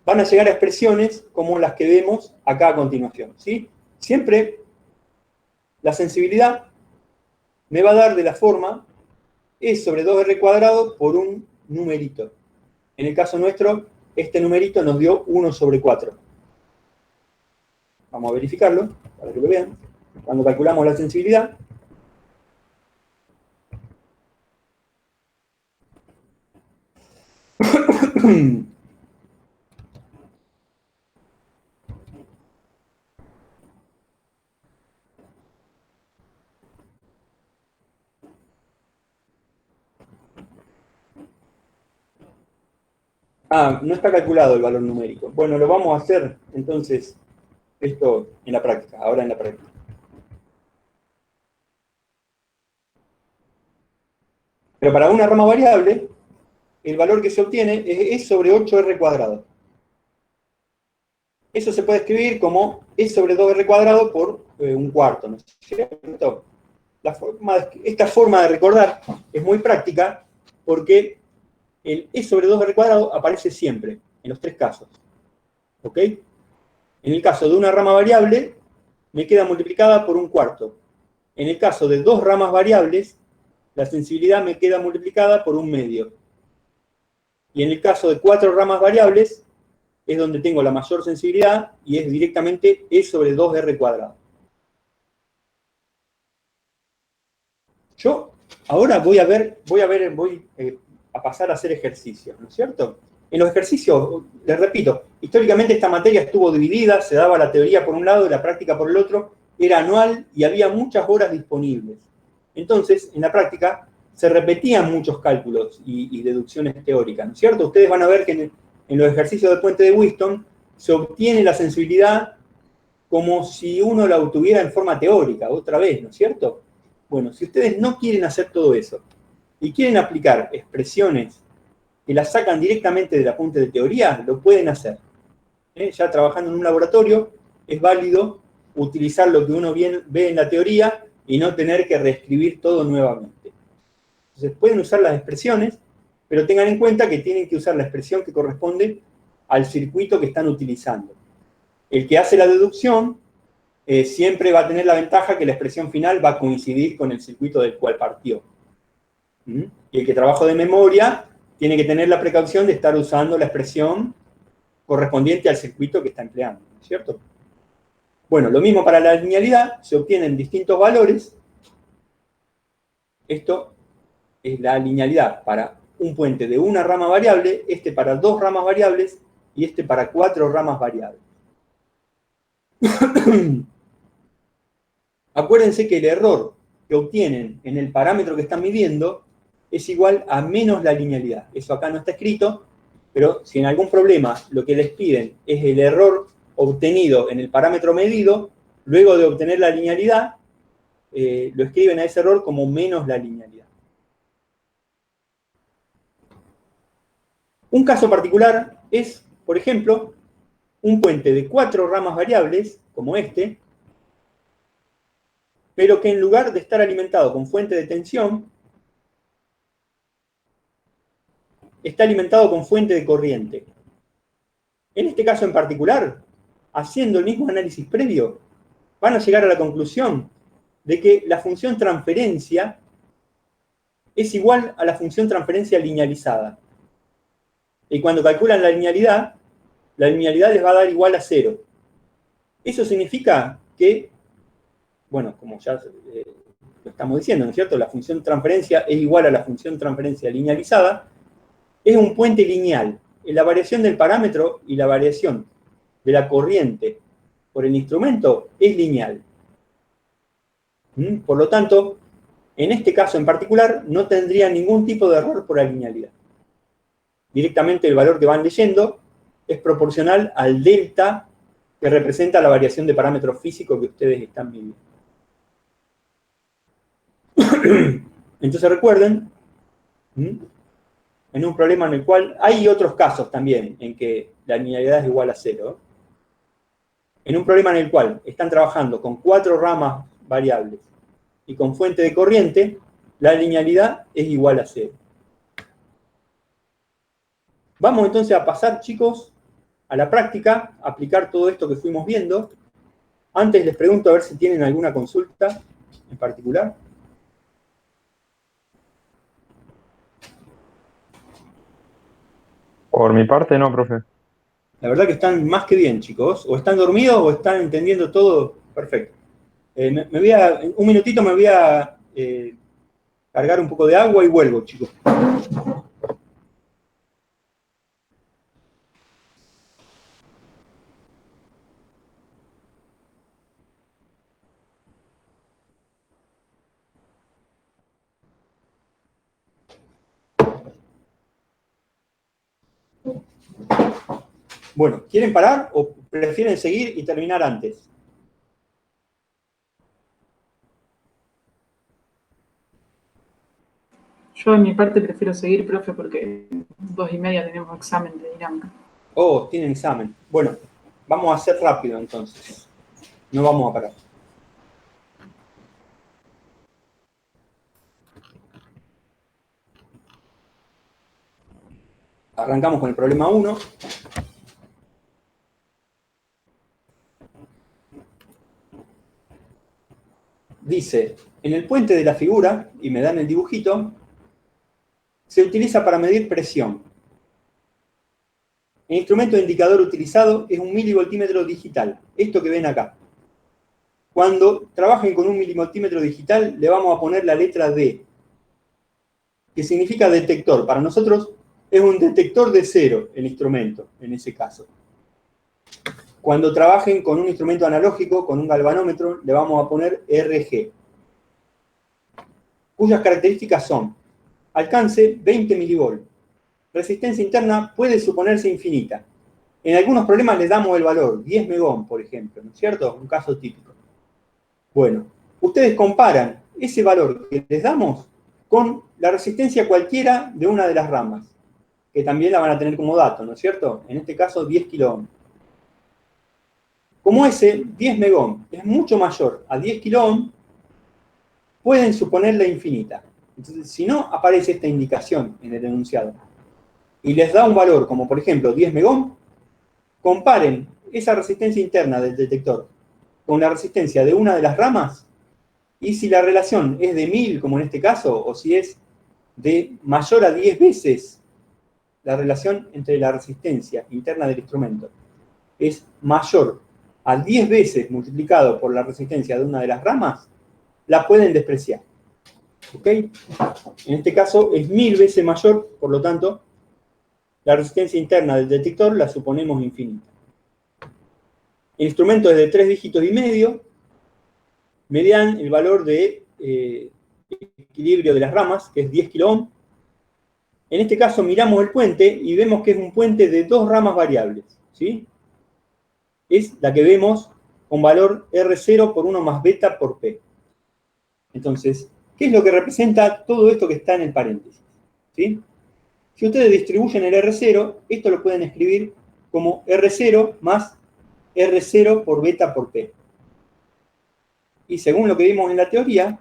S1: Van a llegar a expresiones como las que vemos acá a continuación, ¿sí? Siempre la sensibilidad me va a dar de la forma E sobre 2R cuadrado por un numerito. En el caso nuestro, este numerito nos dio 1 sobre 4. Vamos a verificarlo, para que lo vean. Cuando calculamos la sensibilidad, no está calculado el valor numérico. Bueno, lo vamos a hacer entonces esto en la práctica, ahora en la práctica. Pero para una rama variable, el valor que se obtiene es E sobre 8R cuadrado. Eso se puede escribir como E sobre 2R cuadrado por un cuarto, ¿no es cierto? Esta forma de recordar es muy práctica porque el E sobre 2R cuadrado aparece siempre, en los tres casos. ¿Ok? En el caso de una rama variable, me queda multiplicada por un cuarto. En el caso de dos ramas variables, la sensibilidad me queda multiplicada por un medio. Y en el caso de 4 ramas variables, es donde tengo la mayor sensibilidad y es directamente E sobre 2R cuadrado. Yo ahora voy a pasar a hacer ejercicios, ¿no es cierto? En los ejercicios, les repito, históricamente esta materia estuvo dividida, se daba la teoría por un lado y la práctica por el otro, era anual y había muchas horas disponibles. Entonces, en la práctica, se repetían muchos cálculos y deducciones teóricas, ¿no es cierto? Ustedes van a ver que en los ejercicios del puente de Wheatstone se obtiene la sensibilidad como si uno la obtuviera en forma teórica, otra vez, ¿no es cierto? Bueno, si ustedes no quieren hacer todo eso y quieren aplicar expresiones que las sacan directamente del apunte de teoría, lo pueden hacer. Ya trabajando en un laboratorio, es válido utilizar lo que uno ve en la teoría y no tener que reescribir todo nuevamente. Entonces pueden usar las expresiones, pero tengan en cuenta que tienen que usar la expresión que corresponde al circuito que están utilizando. El que hace la deducción siempre va a tener la ventaja que la expresión final va a coincidir con el circuito del cual partió. Y el que trabaja de memoria tiene que tener la precaución de estar usando la expresión correspondiente al circuito que está empleando, ¿no es cierto? Bueno, lo mismo para la linealidad, se obtienen distintos valores. Esto es la linealidad para un puente de una rama variable, este para 2 ramas variables y este para 4 ramas variables. Acuérdense que el error que obtienen en el parámetro que están midiendo es igual a menos la linealidad. Eso acá no está escrito, pero si en algún problema lo que les piden es el error obtenido en el parámetro medido, luego de obtener la linealidad, lo escriben a ese error como menos la linealidad. Un caso particular es, por ejemplo, un puente de 4 ramas variables, como este, pero que en lugar de estar alimentado con fuente de tensión, está alimentado con fuente de corriente. En este caso en particular, haciendo el mismo análisis previo, van a llegar a la conclusión de que la función transferencia es igual a la función transferencia linealizada. Y cuando calculan la linealidad les va a dar igual a 0. Eso significa que, bueno, como ya lo estamos diciendo, ¿no es cierto? La función transferencia es igual a la función transferencia linealizada. Es un puente lineal. La variación del parámetro y la variación de la corriente por el instrumento es lineal. Por lo tanto, en este caso en particular, no tendría ningún tipo de error por la linealidad. Directamente el valor que van leyendo es proporcional al delta que representa la variación de parámetro físico que ustedes están midiendo. Entonces recuerden, en un problema en el cual hay otros casos también en que la linealidad es igual a 0. En un problema en el cual están trabajando con 4 ramas variables y con fuente de corriente, la linealidad es igual a 0. Vamos entonces a pasar, chicos, a la práctica, a aplicar todo esto que fuimos viendo. Antes les pregunto a ver si tienen alguna consulta en particular.
S3: Por mi parte, no, profe.
S1: La verdad que están más que bien, chicos. O están dormidos o están entendiendo todo perfecto. En un minutito me voy a cargar un poco de agua y vuelvo, chicos. Bueno, ¿quieren parar o prefieren seguir y terminar antes?
S4: Yo de mi parte prefiero seguir, profe, porque 2:30 tenemos examen de dinámica.
S1: Oh, tienen examen. Bueno, vamos a hacer rápido entonces. No vamos a parar. Arrancamos con el problema 1. Dice, en el puente de la figura, y me dan el dibujito, se utiliza para medir presión. El instrumento de indicador utilizado es un milivoltímetro digital, esto que ven acá. Cuando trabajen con un milivoltímetro digital, le vamos a poner la letra D, que significa detector. Para nosotros es un detector de cero el instrumento, en ese caso. Cuando trabajen con un instrumento analógico, con un galvanómetro, le vamos a poner RG, cuyas características son alcance 20 milivolts, resistencia interna puede suponerse infinita. En algunos problemas les damos el valor, 10 megahms, por ejemplo, ¿no es cierto? Un caso típico. Bueno, ustedes comparan ese valor que les damos con la resistencia cualquiera de una de las ramas, que también la van a tener como dato, ¿no es cierto? En este caso, 10 kiloohms. Como ese 10 megohms es mucho mayor a 10 kiloohms, pueden suponerla infinita. Entonces, si no aparece esta indicación en el enunciado y les da un valor como, por ejemplo, 10 megohms, comparen esa resistencia interna del detector con la resistencia de una de las ramas y si la relación es de 1000, como en este caso, o si es de mayor a 10 veces la relación entre la resistencia interna del instrumento es mayor a 10 veces multiplicado por la resistencia de una de las ramas, la pueden despreciar. ¿Ok? En este caso es 1000 veces mayor, por lo tanto, la resistencia interna del detector la suponemos infinita. El instrumento es de 3 dígitos y medio, me dan el valor de equilibrio de las ramas, que es 10 kiloohms. En este caso miramos el puente y vemos que es un puente de 2 ramas variables, ¿sí? Es la que vemos con valor R0 por 1 más beta por P. Entonces, ¿qué es lo que representa todo esto que está en el paréntesis? ¿Sí? Si ustedes distribuyen el R0, esto lo pueden escribir como R0 más R0 por beta por P. Y según lo que vimos en la teoría,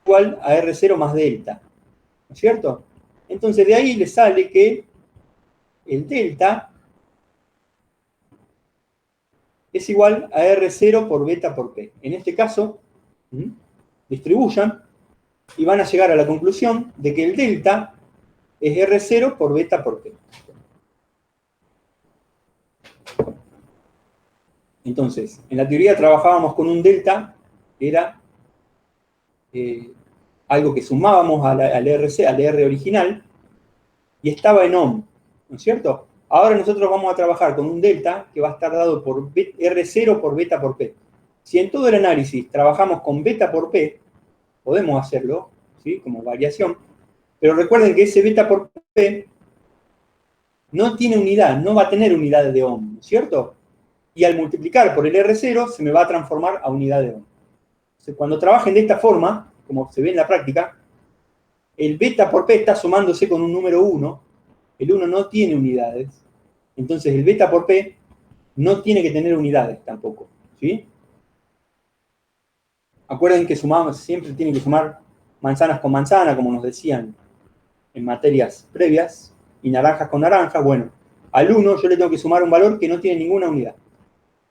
S1: igual a R0 más delta, ¿no es cierto? Entonces de ahí le sale que el delta es igual a R0 por beta por P. En este caso, distribuyan y van a llegar a la conclusión de que el delta es R0 por beta por P. Entonces, en la teoría trabajábamos con un delta, que era algo que sumábamos al RC, al R original, y estaba en ohm, ¿no es cierto? Ahora nosotros vamos a trabajar con un delta que va a estar dado por R0 por beta por P. Si en todo el análisis trabajamos con beta por P, podemos hacerlo, ¿sí? Como variación, pero recuerden que ese beta por P no tiene unidad, no va a tener unidad de ohm, ¿no es cierto? Y al multiplicar por el R0 se me va a transformar a unidad de ohm. Entonces, cuando trabajen de esta forma, como se ve en la práctica, el beta por P está sumándose con un número 1, el 1 no tiene unidades, entonces el beta por P no tiene que tener unidades tampoco, ¿sí? Acuerden que sumamos, siempre tienen que sumar manzanas con manzana, como nos decían en materias previas, y naranjas con naranjas. Bueno, al 1 yo le tengo que sumar un valor que no tiene ninguna unidad.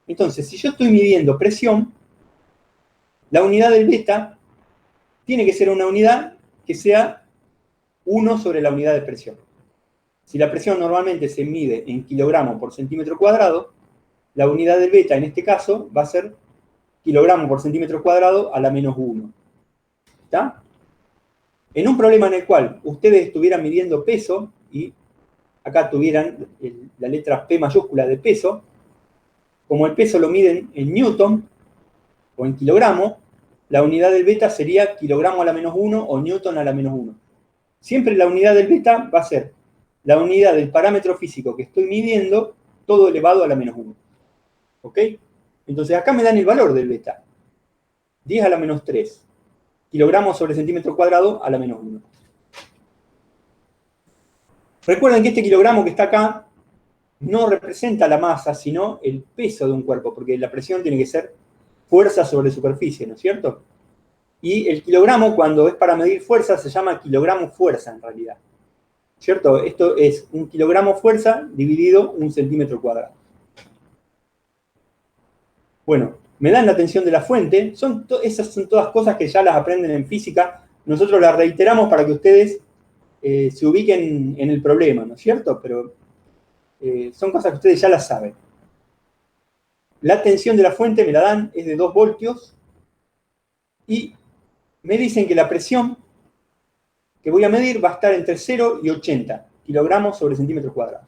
S1: Entonces, si yo estoy midiendo presión, la unidad del beta tiene que ser una unidad que sea 1 sobre la unidad de presión. Si la presión normalmente se mide en kilogramos por centímetro cuadrado, la unidad del beta en este caso va a ser kilogramos por centímetro cuadrado a la menos 1. ¿Está? En un problema en el cual ustedes estuvieran midiendo peso y acá tuvieran la letra P mayúscula de peso, como el peso lo miden en newton o en kilogramo, la unidad del beta sería kilogramo a la menos 1 o newton a la menos 1. Siempre la unidad del beta va a ser la unidad del parámetro físico que estoy midiendo, todo elevado a la menos 1. ¿Ok? Entonces acá me dan el valor del beta. 10 a la menos 3. Kilogramos sobre centímetro cuadrado a la menos 1. Recuerden que este kilogramo que está acá no representa la masa, sino el peso de un cuerpo, porque la presión tiene que ser fuerza sobre superficie, ¿no es cierto? Y el kilogramo, cuando es para medir fuerza, se llama kilogramo fuerza en realidad. ¿Cierto? Esto es un kilogramo fuerza dividido un centímetro cuadrado. Bueno, me dan la tensión de la fuente. Esas son todas cosas que ya las aprenden en física. Nosotros las reiteramos para que ustedes se ubiquen en el problema, ¿no es cierto? Pero son cosas que ustedes ya las saben. La tensión de la fuente me la dan, es de 2 voltios. Y me dicen que la presión que voy a medir va a estar entre 0 y 80 kilogramos sobre centímetro cuadrado.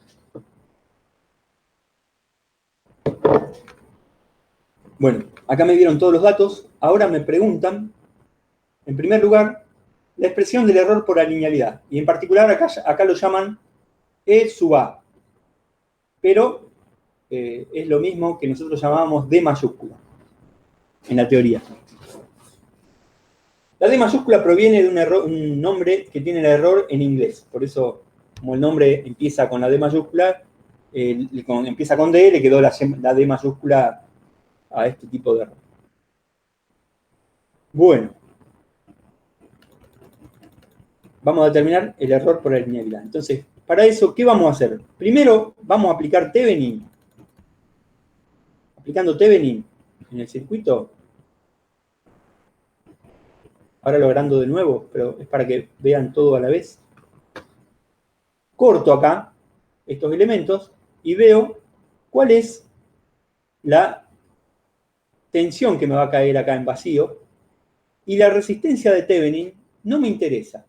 S1: Bueno, acá me dieron todos los datos. Ahora me preguntan, en primer lugar, la expresión del error por alinealidad. Y en particular acá lo llaman E sub A. Pero es lo mismo que nosotros llamábamos D mayúscula en la teoría. La D mayúscula proviene de un nombre que tiene el error en inglés. Por eso, como el nombre empieza con la D mayúscula, empieza con D, le quedó la D mayúscula a este tipo de error. Bueno. Vamos a determinar el error por alinealidad. Entonces, para eso, ¿qué vamos a hacer? Primero, vamos a aplicar Thevenin. Aplicando Thevenin en el circuito. Ahora lo agrando de nuevo, pero es para que vean todo a la vez. Corto acá estos elementos y veo cuál es la tensión que me va a caer acá en vacío. Y la resistencia de Thevenin no me interesa.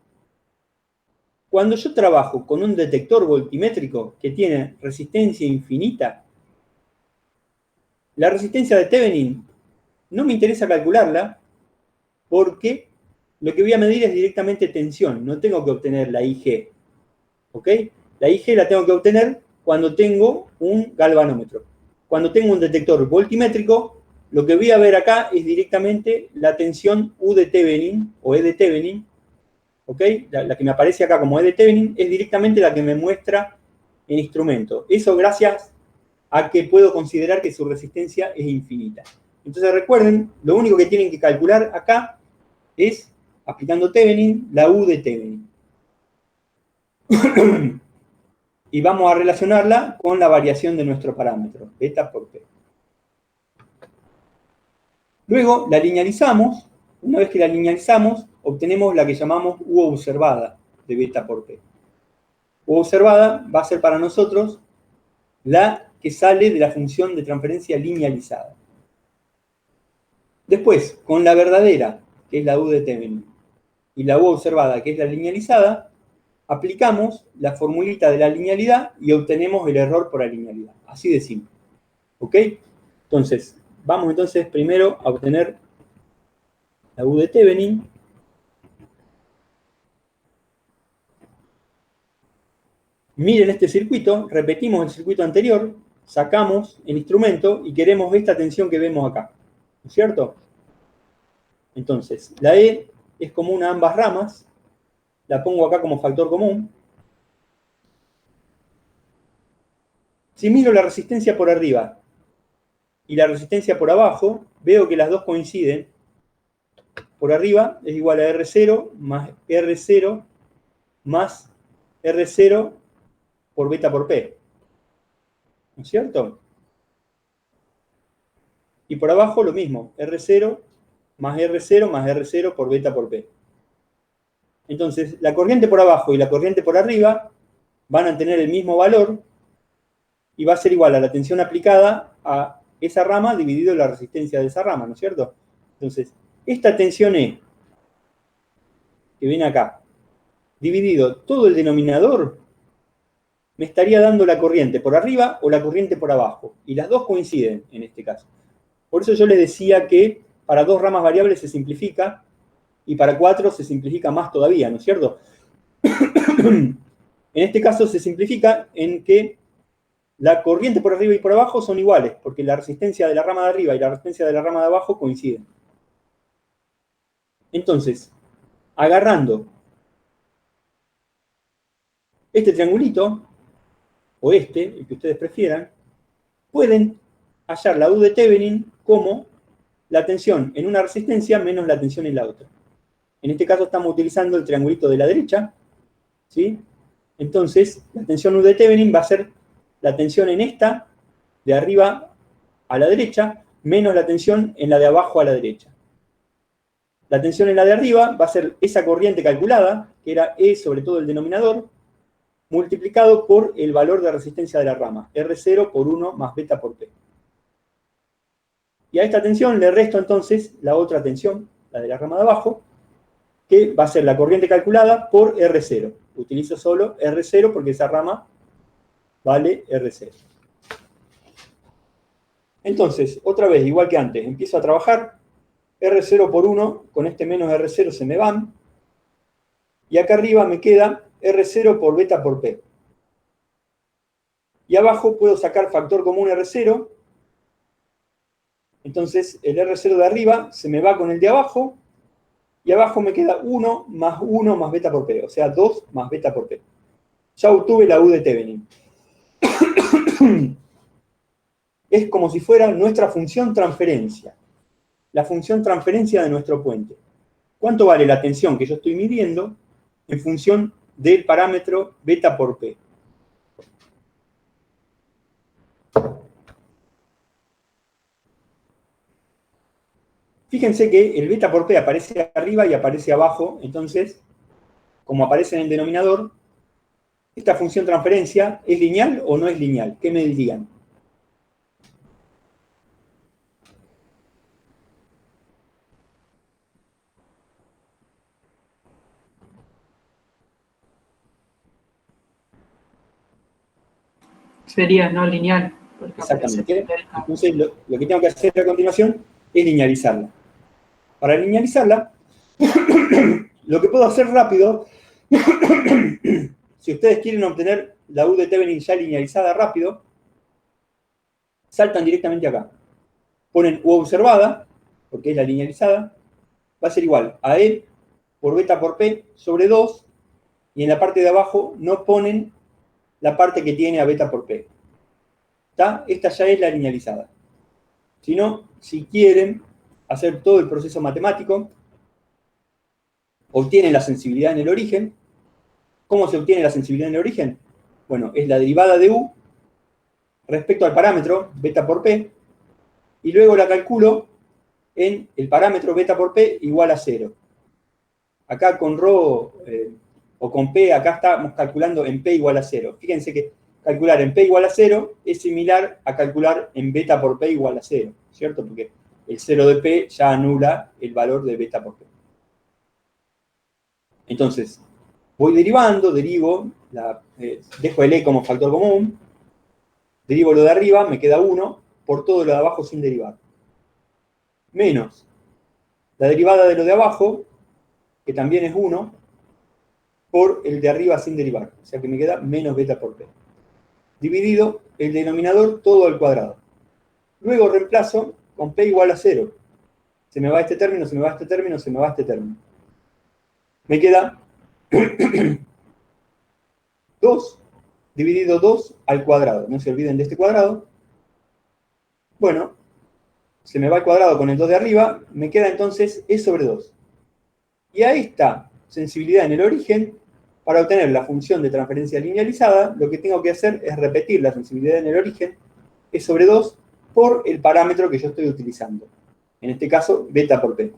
S1: Cuando yo trabajo con un detector voltimétrico que tiene resistencia infinita, la resistencia de Thevenin no me interesa calcularla porque lo que voy a medir es directamente tensión, no tengo que obtener la IG. ¿Ok? La IG la tengo que obtener cuando tengo un galvanómetro. Cuando tengo un detector voltimétrico, lo que voy a ver acá es directamente la tensión U de Thevenin o E de Thevenin. ¿Ok? La que me aparece acá como E de Thevenin es directamente la que me muestra el instrumento. Eso gracias a que puedo considerar que su resistencia es infinita. Entonces recuerden, lo único que tienen que calcular acá es, aplicando Thevenin, la U de Thevenin. Y vamos a relacionarla con la variación de nuestro parámetro, beta por P. Luego la linealizamos. Una vez que la linealizamos, obtenemos la que llamamos U observada de beta por P. U observada va a ser para nosotros la que sale de la función de transferencia linealizada. Después, con la verdadera, que es la U de Thevenin, y la U observada, que es la linealizada, aplicamos la formulita de la linealidad y obtenemos el error por alinealidad. Así de simple. ¿Ok? Entonces, vamos entonces primero a obtener la U de Thevenin. Miren este circuito, repetimos el circuito anterior, sacamos el instrumento y queremos esta tensión que vemos acá. ¿No es cierto? Entonces, la E es común a ambas ramas. La pongo acá como factor común. Si miro la resistencia por arriba y la resistencia por abajo, veo que las dos coinciden. Por arriba es igual a R0 más R0 más R0 por beta por P. ¿No es cierto? Y por abajo lo mismo, R0 más R0 por beta por P. Entonces, la corriente por abajo y la corriente por arriba van a tener el mismo valor y va a ser igual a la tensión aplicada a esa rama dividido la resistencia de esa rama, ¿no es cierto? Entonces, esta tensión E, que viene acá, dividido todo el denominador, me estaría dando la corriente por arriba o la corriente por abajo. Y las dos coinciden en este caso. Por eso yo les decía que para 2 ramas variables se simplifica y para 4 se simplifica más todavía, ¿no es cierto? En este caso se simplifica en que la corriente por arriba y por abajo son iguales, porque la resistencia de la rama de arriba y la resistencia de la rama de abajo coinciden. Entonces, agarrando este triangulito, o el que ustedes prefieran, pueden hallar la U de Thevenin como la tensión en una resistencia menos la tensión en la otra. En este caso estamos utilizando el triangulito de la derecha, ¿sí? Entonces, la tensión U de Thevenin va a ser la tensión en esta, de arriba a la derecha, menos la tensión en la de abajo a la derecha. La tensión en la de arriba va a ser esa corriente calculada, que era E sobre todo el denominador, multiplicado por el valor de resistencia de la rama, R0 por 1 más beta por P. Y a esta tensión le resto entonces la otra tensión, la de la rama de abajo, que va a ser la corriente calculada por R0. Utilizo solo R0 porque esa rama vale R0. Entonces, otra vez, igual que antes, empiezo a trabajar. R0 por 1, con este menos R0 se me van. Y acá arriba me queda R0 por beta por P. Y abajo puedo sacar factor común R0. Entonces, el R0 de arriba se me va con el de abajo. Y abajo me queda 1 más beta por P. O sea, 2 más beta por P. Ya obtuve la U de Thevenin. Es como si fuera nuestra función transferencia. La función transferencia de nuestro puente. ¿Cuánto vale la tensión que yo estoy midiendo en función del parámetro beta por P? Fíjense que el beta por P aparece arriba y aparece abajo, entonces, como aparece en el denominador, ¿esta función transferencia es lineal o no es lineal? ¿Qué me dirían?
S4: Sería no lineal.
S1: Exactamente. Entonces, lo que tengo que hacer a continuación es linealizarla. Para linealizarla, lo que puedo hacer rápido, si ustedes quieren obtener la U de Thevenin ya linealizada rápido, saltan directamente acá. Ponen U observada, porque es la linealizada, va a ser igual a E por beta por P sobre 2, y en la parte de abajo no ponen la parte que tiene a beta por P. ¿Está? Esta ya es la linealizada. Si no, si quieren hacer todo el proceso matemático, obtienen la sensibilidad en el origen. ¿Cómo se obtiene la sensibilidad en el origen? Bueno, es la derivada de U respecto al parámetro beta por P, y luego la calculo en el parámetro beta por P igual a 0. Acá con ρ o con P, acá estamos calculando en P igual a 0. Fíjense que calcular en P igual a 0 es similar a calcular en beta por P igual a 0, ¿cierto? Porque el 0 de P ya anula el valor de beta por P. Entonces, voy derivando, derivo, dejo el E como factor común, derivo lo de arriba, me queda 1, por todo lo de abajo sin derivar. Menos la derivada de lo de abajo, que también es 1, por el de arriba sin derivar. O sea que me queda menos beta por P. Dividido el denominador todo al cuadrado. Luego reemplazo con P igual a 0. Se me va este término, se me va este término, se me va este término. Me queda 2 dividido 2 al cuadrado. No se olviden de este cuadrado. Bueno, se me va al cuadrado con el 2 de arriba, me queda entonces E sobre 2. Y a esta sensibilidad en el origen, para obtener la función de transferencia linealizada, lo que tengo que hacer es repetir la sensibilidad en el origen, E sobre 2, por el parámetro que yo estoy utilizando. En este caso, beta por P.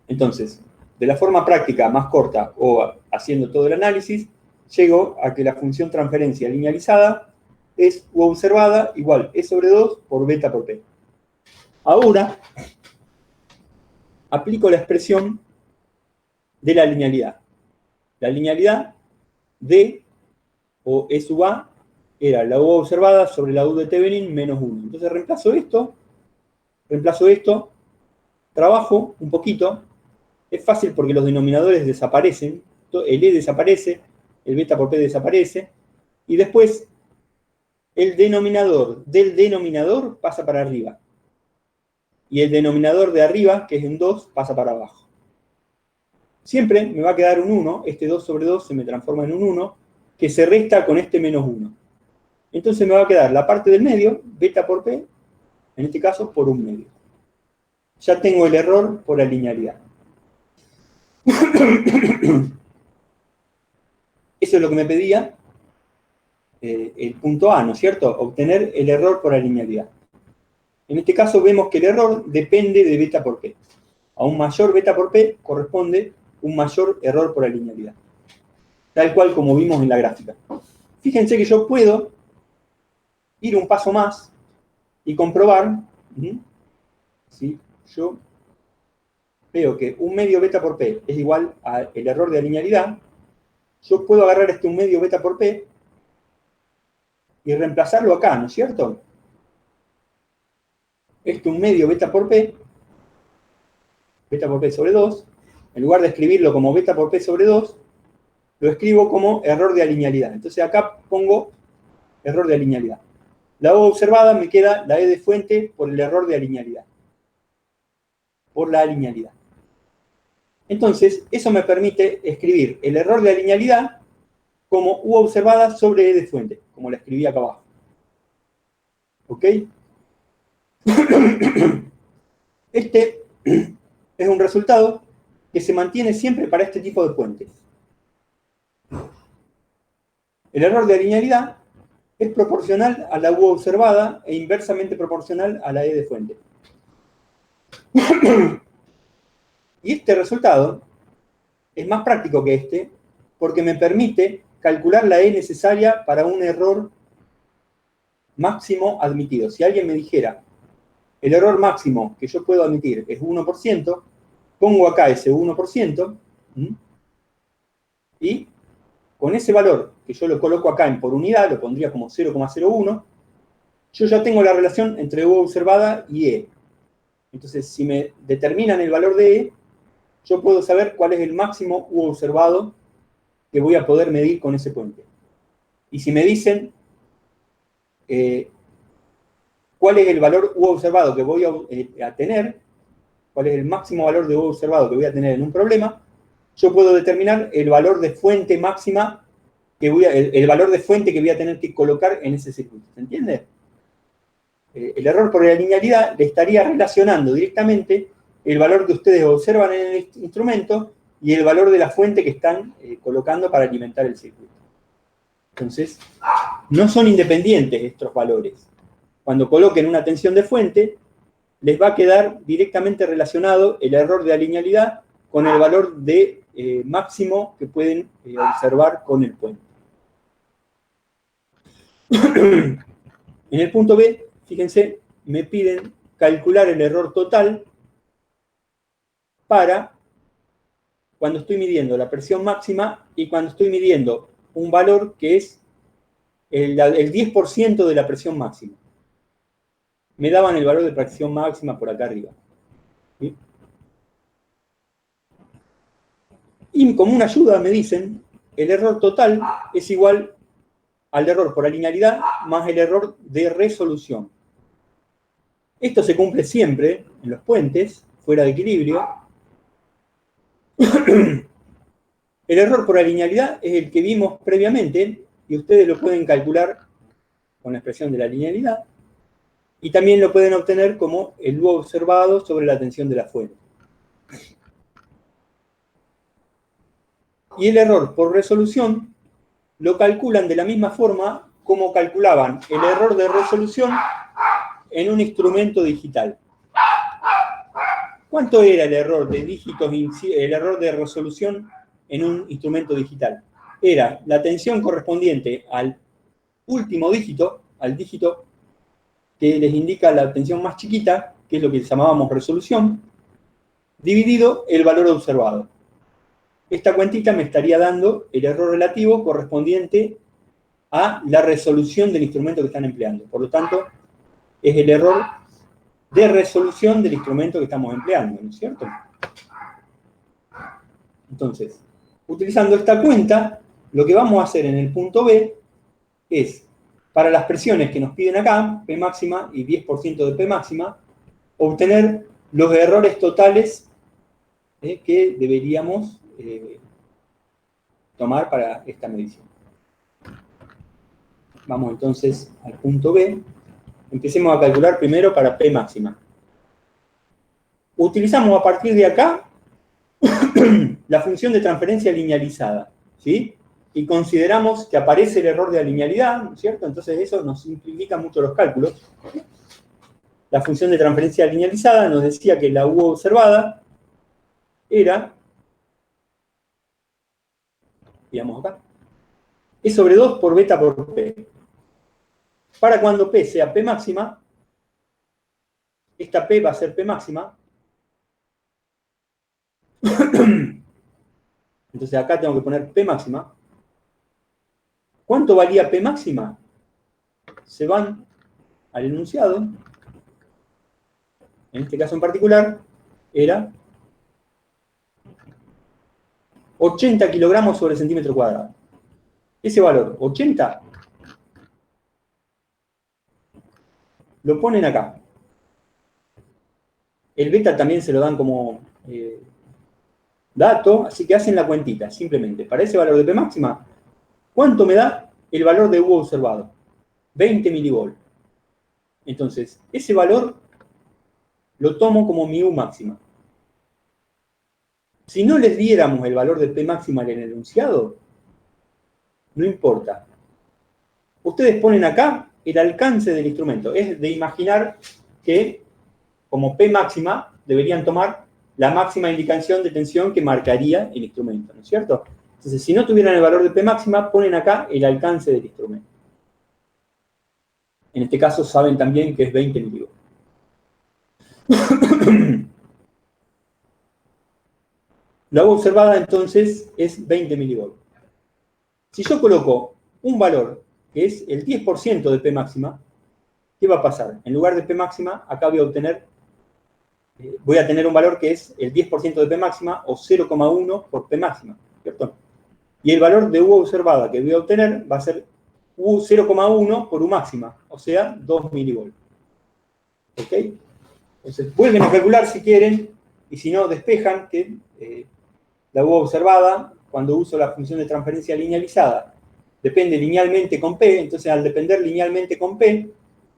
S1: Entonces, de la forma práctica más corta o haciendo todo el análisis, llego a que la función transferencia linealizada es U observada igual E sobre 2 por beta por P. Ahora, aplico la expresión de la linealidad. La linealidad de, o E sub A, era la U observada sobre la U de Thevenin menos 1. Entonces reemplazo esto, trabajo un poquito. Es fácil porque los denominadores desaparecen. El E desaparece, el beta por P desaparece. Y después, el denominador del denominador pasa para arriba. Y el denominador de arriba, que es un 2, pasa para abajo. Siempre me va a quedar un 1. Este 2 sobre 2 se me transforma en un 1, que se resta con este menos 1. Entonces me va a quedar la parte del medio, beta por P, en este caso por un medio. Ya tengo el error por la linealidad. Eso es lo que me pedía el punto A, ¿no es cierto? Obtener el error por la linealidad. En este caso vemos que el error depende de beta por P. A un mayor beta por P corresponde un mayor error por la linealidad. Tal cual como vimos en la gráfica. Fíjense que yo puedo ir un paso más y comprobar si yo veo que un medio beta por P es igual al error de linealidad. Yo puedo agarrar este un medio beta por P y reemplazarlo acá, ¿no es cierto? Este un medio beta por P sobre 2, en lugar de escribirlo como beta por P sobre 2, lo escribo como error de linealidad. Entonces acá pongo error de linealidad. La O observada me queda la E de fuente por el error de linealidad. Por la linealidad. Entonces, eso me permite escribir el error de linealidad como U observada sobre E de fuente, como la escribí acá abajo. ¿Ok? Este es un resultado que se mantiene siempre para este tipo de puentes. El error de linealidad es proporcional a la U observada e inversamente proporcional a la E de fuente. Y este resultado es más práctico que este porque me permite calcular la E necesaria para un error máximo admitido. Si alguien me dijera, el error máximo que yo puedo admitir es 1%, pongo acá ese 1%, y con ese valor que yo lo coloco acá en por unidad, lo pondría como 0,01, yo ya tengo la relación entre U observada y E. Entonces, si me determinan el valor de E, yo puedo saber cuál es el máximo U observado que voy a poder medir con ese puente. Y si me dicen cuál es el valor U observado que voy a tener, cuál es el máximo valor de U observado que voy a tener en un problema, yo puedo determinar el valor de fuente máxima, el valor de fuente que voy a tener que colocar en ese circuito. ¿Se entiende? El error por la linealidad le estaría relacionando directamente el valor que ustedes observan en el instrumento y el valor de la fuente que están colocando para alimentar el circuito. Entonces, no son independientes estos valores. Cuando coloquen una tensión de fuente, les va a quedar directamente relacionado el error de linealidad con el valor de máximo que pueden observar con el puente. En el punto B, fíjense, me piden calcular el error total para cuando estoy midiendo la presión máxima y cuando estoy midiendo un valor que es el 10% de la presión máxima. Me daban el valor de presión máxima por acá arriba. ¿Sí? Y como una ayuda me dicen, el error total es igual al error por linealidad más el error de resolución. Esto se cumple siempre en los puentes, fuera de equilibrio. El error por linealidad es el que vimos previamente, y ustedes lo pueden calcular con la expresión de la linealidad, y también lo pueden obtener como el U observado sobre la tensión de la fuente. Y el error por resolución lo calculan de la misma forma como calculaban el error de resolución en un instrumento digital. ¿Cuánto era el error de dígitos, el error de resolución en un instrumento digital? era la tensión correspondiente al último dígito, al dígito que les indica la tensión más chiquita, que es lo que llamábamos resolución, dividido el valor observado. Esta cuentita me estaría dando el error relativo correspondiente a la resolución del instrumento que están empleando. Por lo tanto, es el error de resolución del instrumento que estamos empleando, ¿no es cierto? Entonces, utilizando esta cuenta, lo que vamos a hacer en el punto B es, para las presiones que nos piden acá, P máxima y 10% de P máxima, obtener los errores totales que deberíamos tomar para esta medición. Vamos entonces al punto B. Empecemos a calcular primero para P máxima. Utilizamos a partir de acá la función de transferencia linealizada, ¿sí? Y consideramos que aparece el error de alinealidad, ¿no es cierto? Entonces eso nos simplifica mucho los cálculos. La función de transferencia linealizada nos decía que la U observada era, digamos acá, E sobre 2 por beta por P. Para cuando P sea P máxima, esta P va a ser P máxima. Entonces acá tengo que poner P máxima. ¿Cuánto valía P máxima? Se van al enunciado. En este caso en particular, era 80 kilogramos sobre centímetro cuadrado. Ese valor, 80, lo ponen acá. El beta también se lo dan como dato, así que hacen la cuentita, simplemente. Para ese valor de P máxima, ¿cuánto me da el valor de U observado? 20 milivolt. Entonces, ese valor lo tomo como mi U máxima. Si no les diéramos el valor de P máxima en el enunciado, no importa. Ustedes ponen acá el alcance del instrumento. Es de imaginar que, como P máxima, deberían tomar la máxima indicación de tensión que marcaría el instrumento, ¿no es cierto? Entonces, si no tuvieran el valor de P máxima, ponen acá el alcance del instrumento. En este caso saben también que es 20 milivolts. La U observada entonces es 20 milivolts. Si yo coloco un valor que es el 10% de P máxima, ¿qué va a pasar? En lugar de P máxima, acá voy a tener un valor que es el 10% de P máxima o 0,1 por P máxima, ¿cierto? Y el valor de U observada que voy a obtener va a ser U 0,1 por U máxima, o sea, 2 milivolts. ¿Ok? Entonces, vuelven a calcular si quieren, y si no, despejan que la U observada, cuando uso la función de transferencia linealizada, depende linealmente con P, entonces al depender linealmente con P,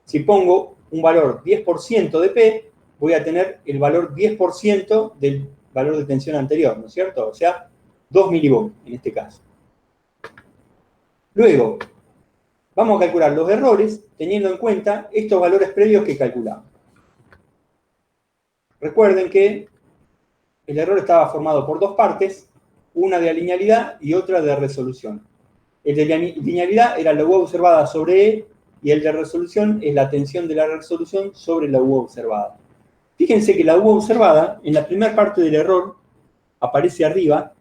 S1: si pongo un valor 10% de P, voy a tener el valor 10% del valor de tensión anterior, ¿no es cierto? O sea, 2 milivolts en este caso. Luego, vamos a calcular los errores teniendo en cuenta estos valores previos que calculamos. Recuerden que el error estaba formado por dos partes, una de alinealidad y otra de resolución. El de linealidad era la U observada sobre E, y el de resolución es la tensión de la resolución sobre la U observada. Fíjense que la U observada, en la primera parte del error, aparece arriba,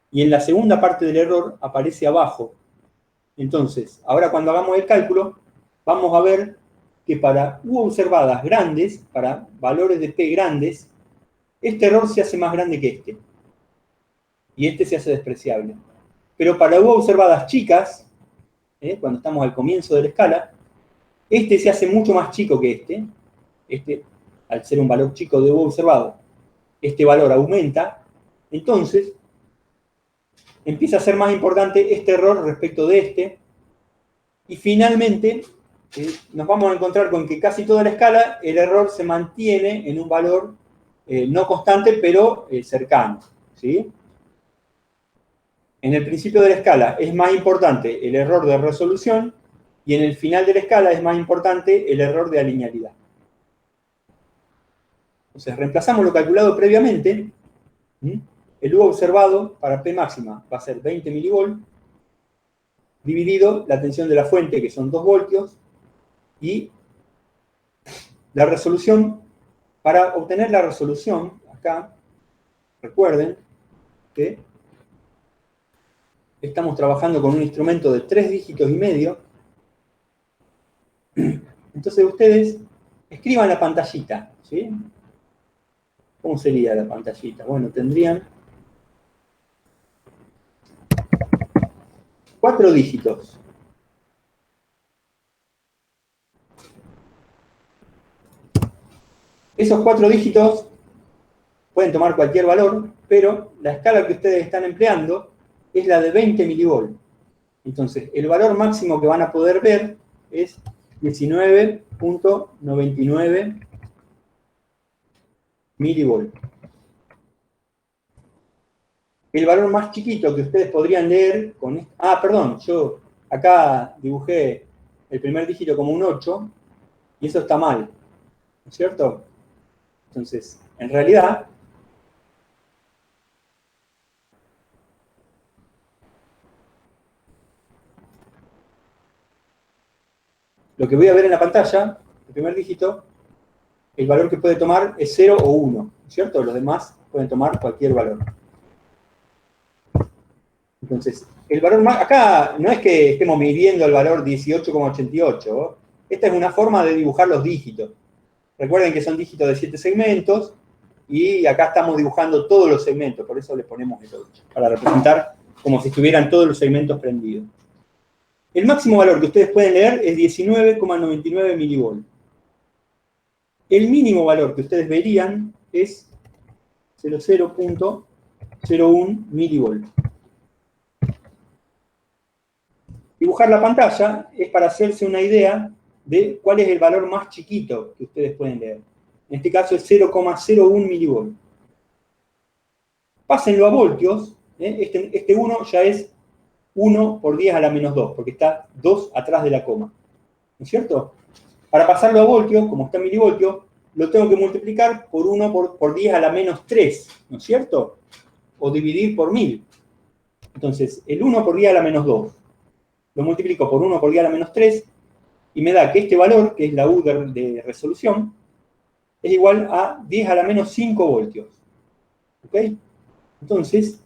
S1: y en la segunda parte del error aparece abajo. Entonces, ahora cuando hagamos el cálculo, vamos a ver que para U observadas grandes, para valores de P grandes, este error se hace más grande que este. Y este se hace despreciable. Pero para U observadas chicas, cuando estamos al comienzo de la escala, este se hace mucho más chico que este. Este, al ser un valor chico de U observado, este valor aumenta. Entonces, empieza a ser más importante este error respecto de este. Y finalmente, nos vamos a encontrar con que casi toda la escala, el error se mantiene en un valor no constante, pero cercano, ¿sí? En el principio de la escala es más importante el error de resolución y en el final de la escala es más importante el error de alinealidad. Entonces, reemplazamos lo calculado previamente. El U observado para P máxima va a ser 20 milivolts dividido la tensión de la fuente, que son 2 voltios, y la resolución. Para obtener la resolución, acá, recuerden que estamos trabajando con un instrumento de 3 dígitos y medio. Entonces ustedes escriban la pantallita, ¿sí? ¿Cómo sería la pantallita? Bueno, tendrían 4 dígitos. Esos 4 dígitos pueden tomar cualquier valor, pero la escala que ustedes están empleando es la de 20 milivolts. Entonces, el valor máximo que van a poder ver es 19.99 milivolts. El valor más chiquito que ustedes podrían leer con... perdón, yo acá dibujé el primer dígito como un 8, y eso está mal, ¿no es cierto? Entonces, en realidad, lo que voy a ver en la pantalla, el primer dígito, el valor que puede tomar es 0 o 1, ¿no es cierto? Los demás pueden tomar cualquier valor. Entonces, el valor más... Acá no es que estemos midiendo el valor 18,88. Esta es una forma de dibujar los dígitos. Recuerden que son dígitos de 7 segmentos, y acá estamos dibujando todos los segmentos, por eso les ponemos el 8, para representar como si estuvieran todos los segmentos prendidos. El máximo valor que ustedes pueden leer es 19,99 milivolts. El mínimo valor que ustedes verían es 00.01 milivolts. Dibujar la pantalla es para hacerse una idea de cuál es el valor más chiquito que ustedes pueden leer. En este caso es 0,01 milivolts. Pásenlo a voltios. Este 1 ya es 1 por 10 a la menos 2, porque está 2 atrás de la coma. ¿No es cierto? Para pasarlo a voltios, como está en milivoltios, lo tengo que multiplicar por 1 por 10 a la menos 3, ¿no es cierto? O dividir por 1000. Entonces, el 1 por 10 a la menos 2, lo multiplico por 1 por 10 a la menos 3, y me da que este valor, que es la U de resolución, es igual a 10 a la menos 5 voltios. ¿Ok? Entonces,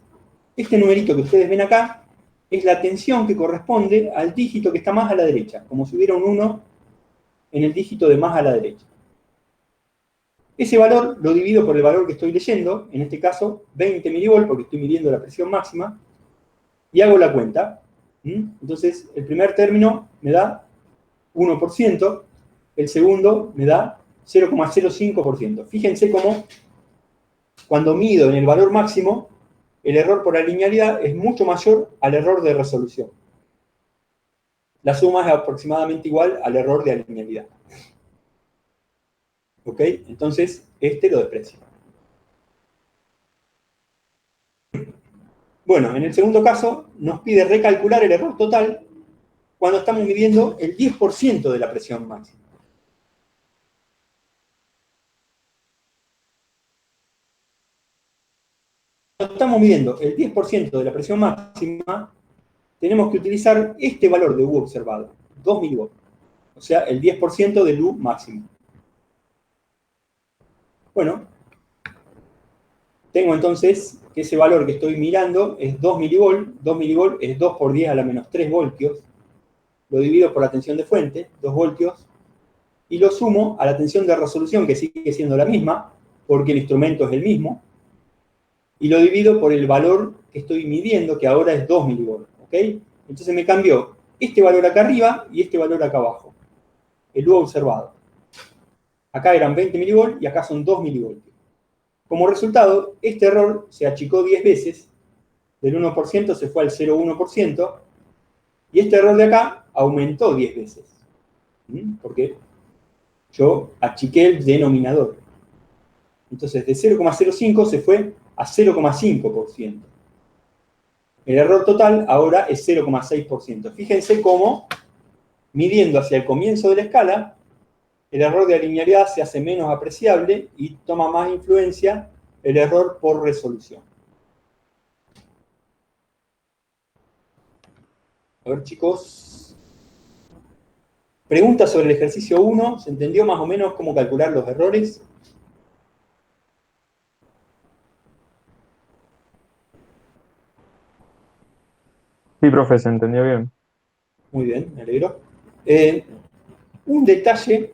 S1: este numerito que ustedes ven acá es la tensión que corresponde al dígito que está más a la derecha, como si hubiera un 1 en el dígito de más a la derecha. Ese valor lo divido por el valor que estoy leyendo, en este caso 20 milivolts, porque estoy midiendo la presión máxima, y hago la cuenta. Entonces, el primer término me da 1%, el segundo me da 0,05%. Fíjense cómo cuando mido en el valor máximo, el error por alinealidad es mucho mayor al error de resolución. La suma es aproximadamente igual al error de alinealidad. ¿Ok? Entonces, este lo desprecio. Bueno, en el segundo caso, nos pide recalcular el error total cuando estamos midiendo el 10% de la presión máxima. Cuando estamos midiendo el 10% de la presión máxima, tenemos que utilizar este valor de U observado, 2 milivolts. O sea, el 10% del U máximo. Bueno, tengo entonces que ese valor que estoy mirando es 2 milivolts. 2 milivolts es 2 por 10 a la menos 3 voltios. Lo divido por la tensión de fuente, 2 voltios, y lo sumo a la tensión de resolución, que sigue siendo la misma, porque el instrumento es el mismo, y lo divido por el valor que estoy midiendo, que ahora es 2 milivolts. ¿Ok? Entonces me cambió este valor acá arriba y este valor acá abajo. El U observado. Acá eran 20 milivolts y acá son 2 milivoltios. Como resultado, este error se achicó 10 veces, del 1% se fue al 0,1%, y este error de acá aumentó 10 veces. Porque yo achiqué el denominador. Entonces, de 0,05 se fue a 0,5%. El error total ahora es 0,6%. Fíjense cómo, midiendo hacia el comienzo de la escala, el error de alinealidad se hace menos apreciable y toma más influencia el error por resolución. A ver, chicos. Pregunta sobre el ejercicio 1. ¿Se entendió más o menos cómo calcular los errores?
S3: Sí, profe, se entendió bien.
S1: Muy bien, me alegro. Un detalle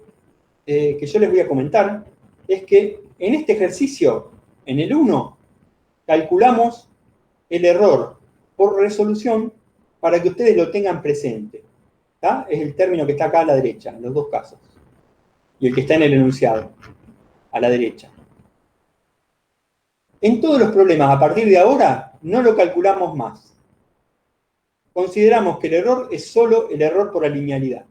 S1: que yo les voy a comentar es que en este ejercicio, en el 1, calculamos el error por resolución para que ustedes lo tengan presente. ¿Tá? Es el término que está acá a la derecha, en los dos casos. Y el que está en el enunciado, a la derecha. En todos los problemas, a partir de ahora, no lo calculamos más. Consideramos que el error es solo el error por linealidad.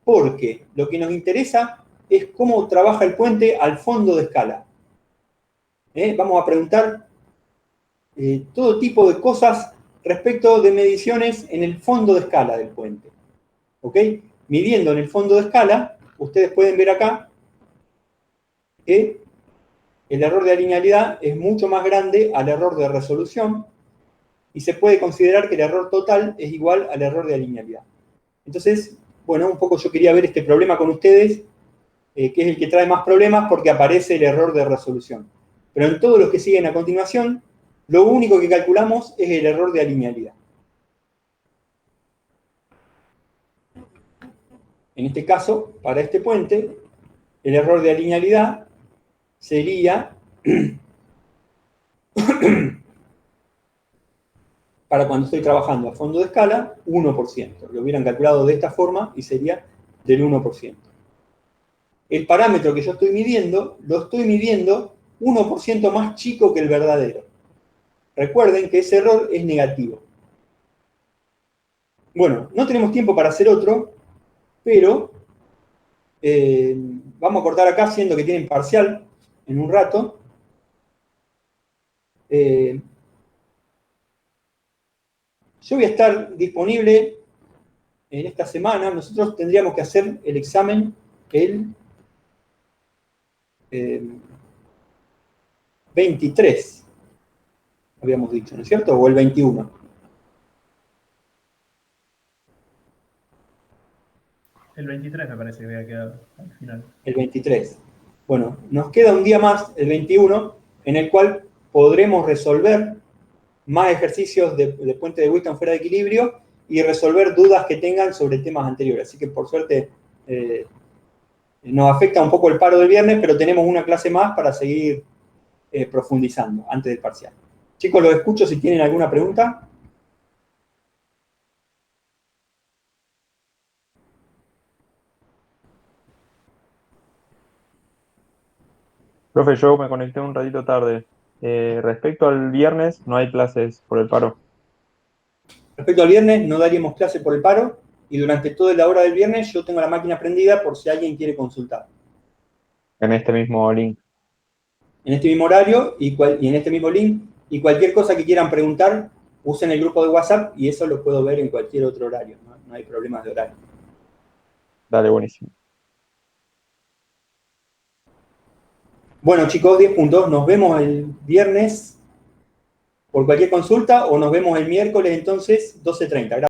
S1: Porque lo que nos interesa es cómo trabaja el puente al fondo de escala. Vamos a preguntar todo tipo de cosas respecto de mediciones en el fondo de escala del puente. ¿Ok? Midiendo en el fondo de escala, ustedes pueden ver acá que el error de linealidad es mucho más grande al error de resolución y se puede considerar que el error total es igual al error de linealidad. Entonces, bueno, un poco yo quería ver este problema con ustedes, que es el que trae más problemas porque aparece el error de resolución. Pero en todos los que siguen a continuación, lo único que calculamos es el error de linealidad. En este caso, para este puente, el error de linealidad sería para cuando estoy trabajando a fondo de escala, 1%. Lo hubieran calculado de esta forma y sería del 1%. El parámetro que yo estoy midiendo, lo estoy midiendo 1% más chico que el verdadero. Recuerden que ese error es negativo. Bueno, no tenemos tiempo para hacer otro, pero vamos a cortar acá, siendo que tienen parcial en un rato. Yo voy a estar disponible en esta semana. Nosotros tendríamos que hacer el examen el 23, habíamos dicho, ¿no es cierto? O el 21.
S5: El 23 me parece que había quedado al final.
S1: El 23. Bueno, nos queda un día más, el 21, en el cual podremos resolver más ejercicios de puente de Wheaton fuera de equilibrio y resolver dudas que tengan sobre temas anteriores. Así que, por suerte, nos afecta un poco el paro del viernes, pero tenemos una clase más para seguir profundizando antes del parcial. Chicos, los escucho si tienen alguna pregunta.
S3: Profe, yo me conecté un ratito tarde. Respecto al viernes, no hay clases por el paro.
S1: Respecto al viernes, no daríamos clase por el paro y durante toda la hora del viernes yo tengo la máquina prendida por si alguien quiere consultar.
S3: En este mismo link.
S1: En este mismo horario y en este mismo link, y cualquier cosa que quieran preguntar, usen el grupo de WhatsApp y eso lo puedo ver en cualquier otro horario, no hay problemas de horario.
S3: Dale, buenísimo.
S1: Bueno, chicos, 10 puntos. Nos vemos el viernes por cualquier consulta o nos vemos el miércoles entonces 12:30. Gracias.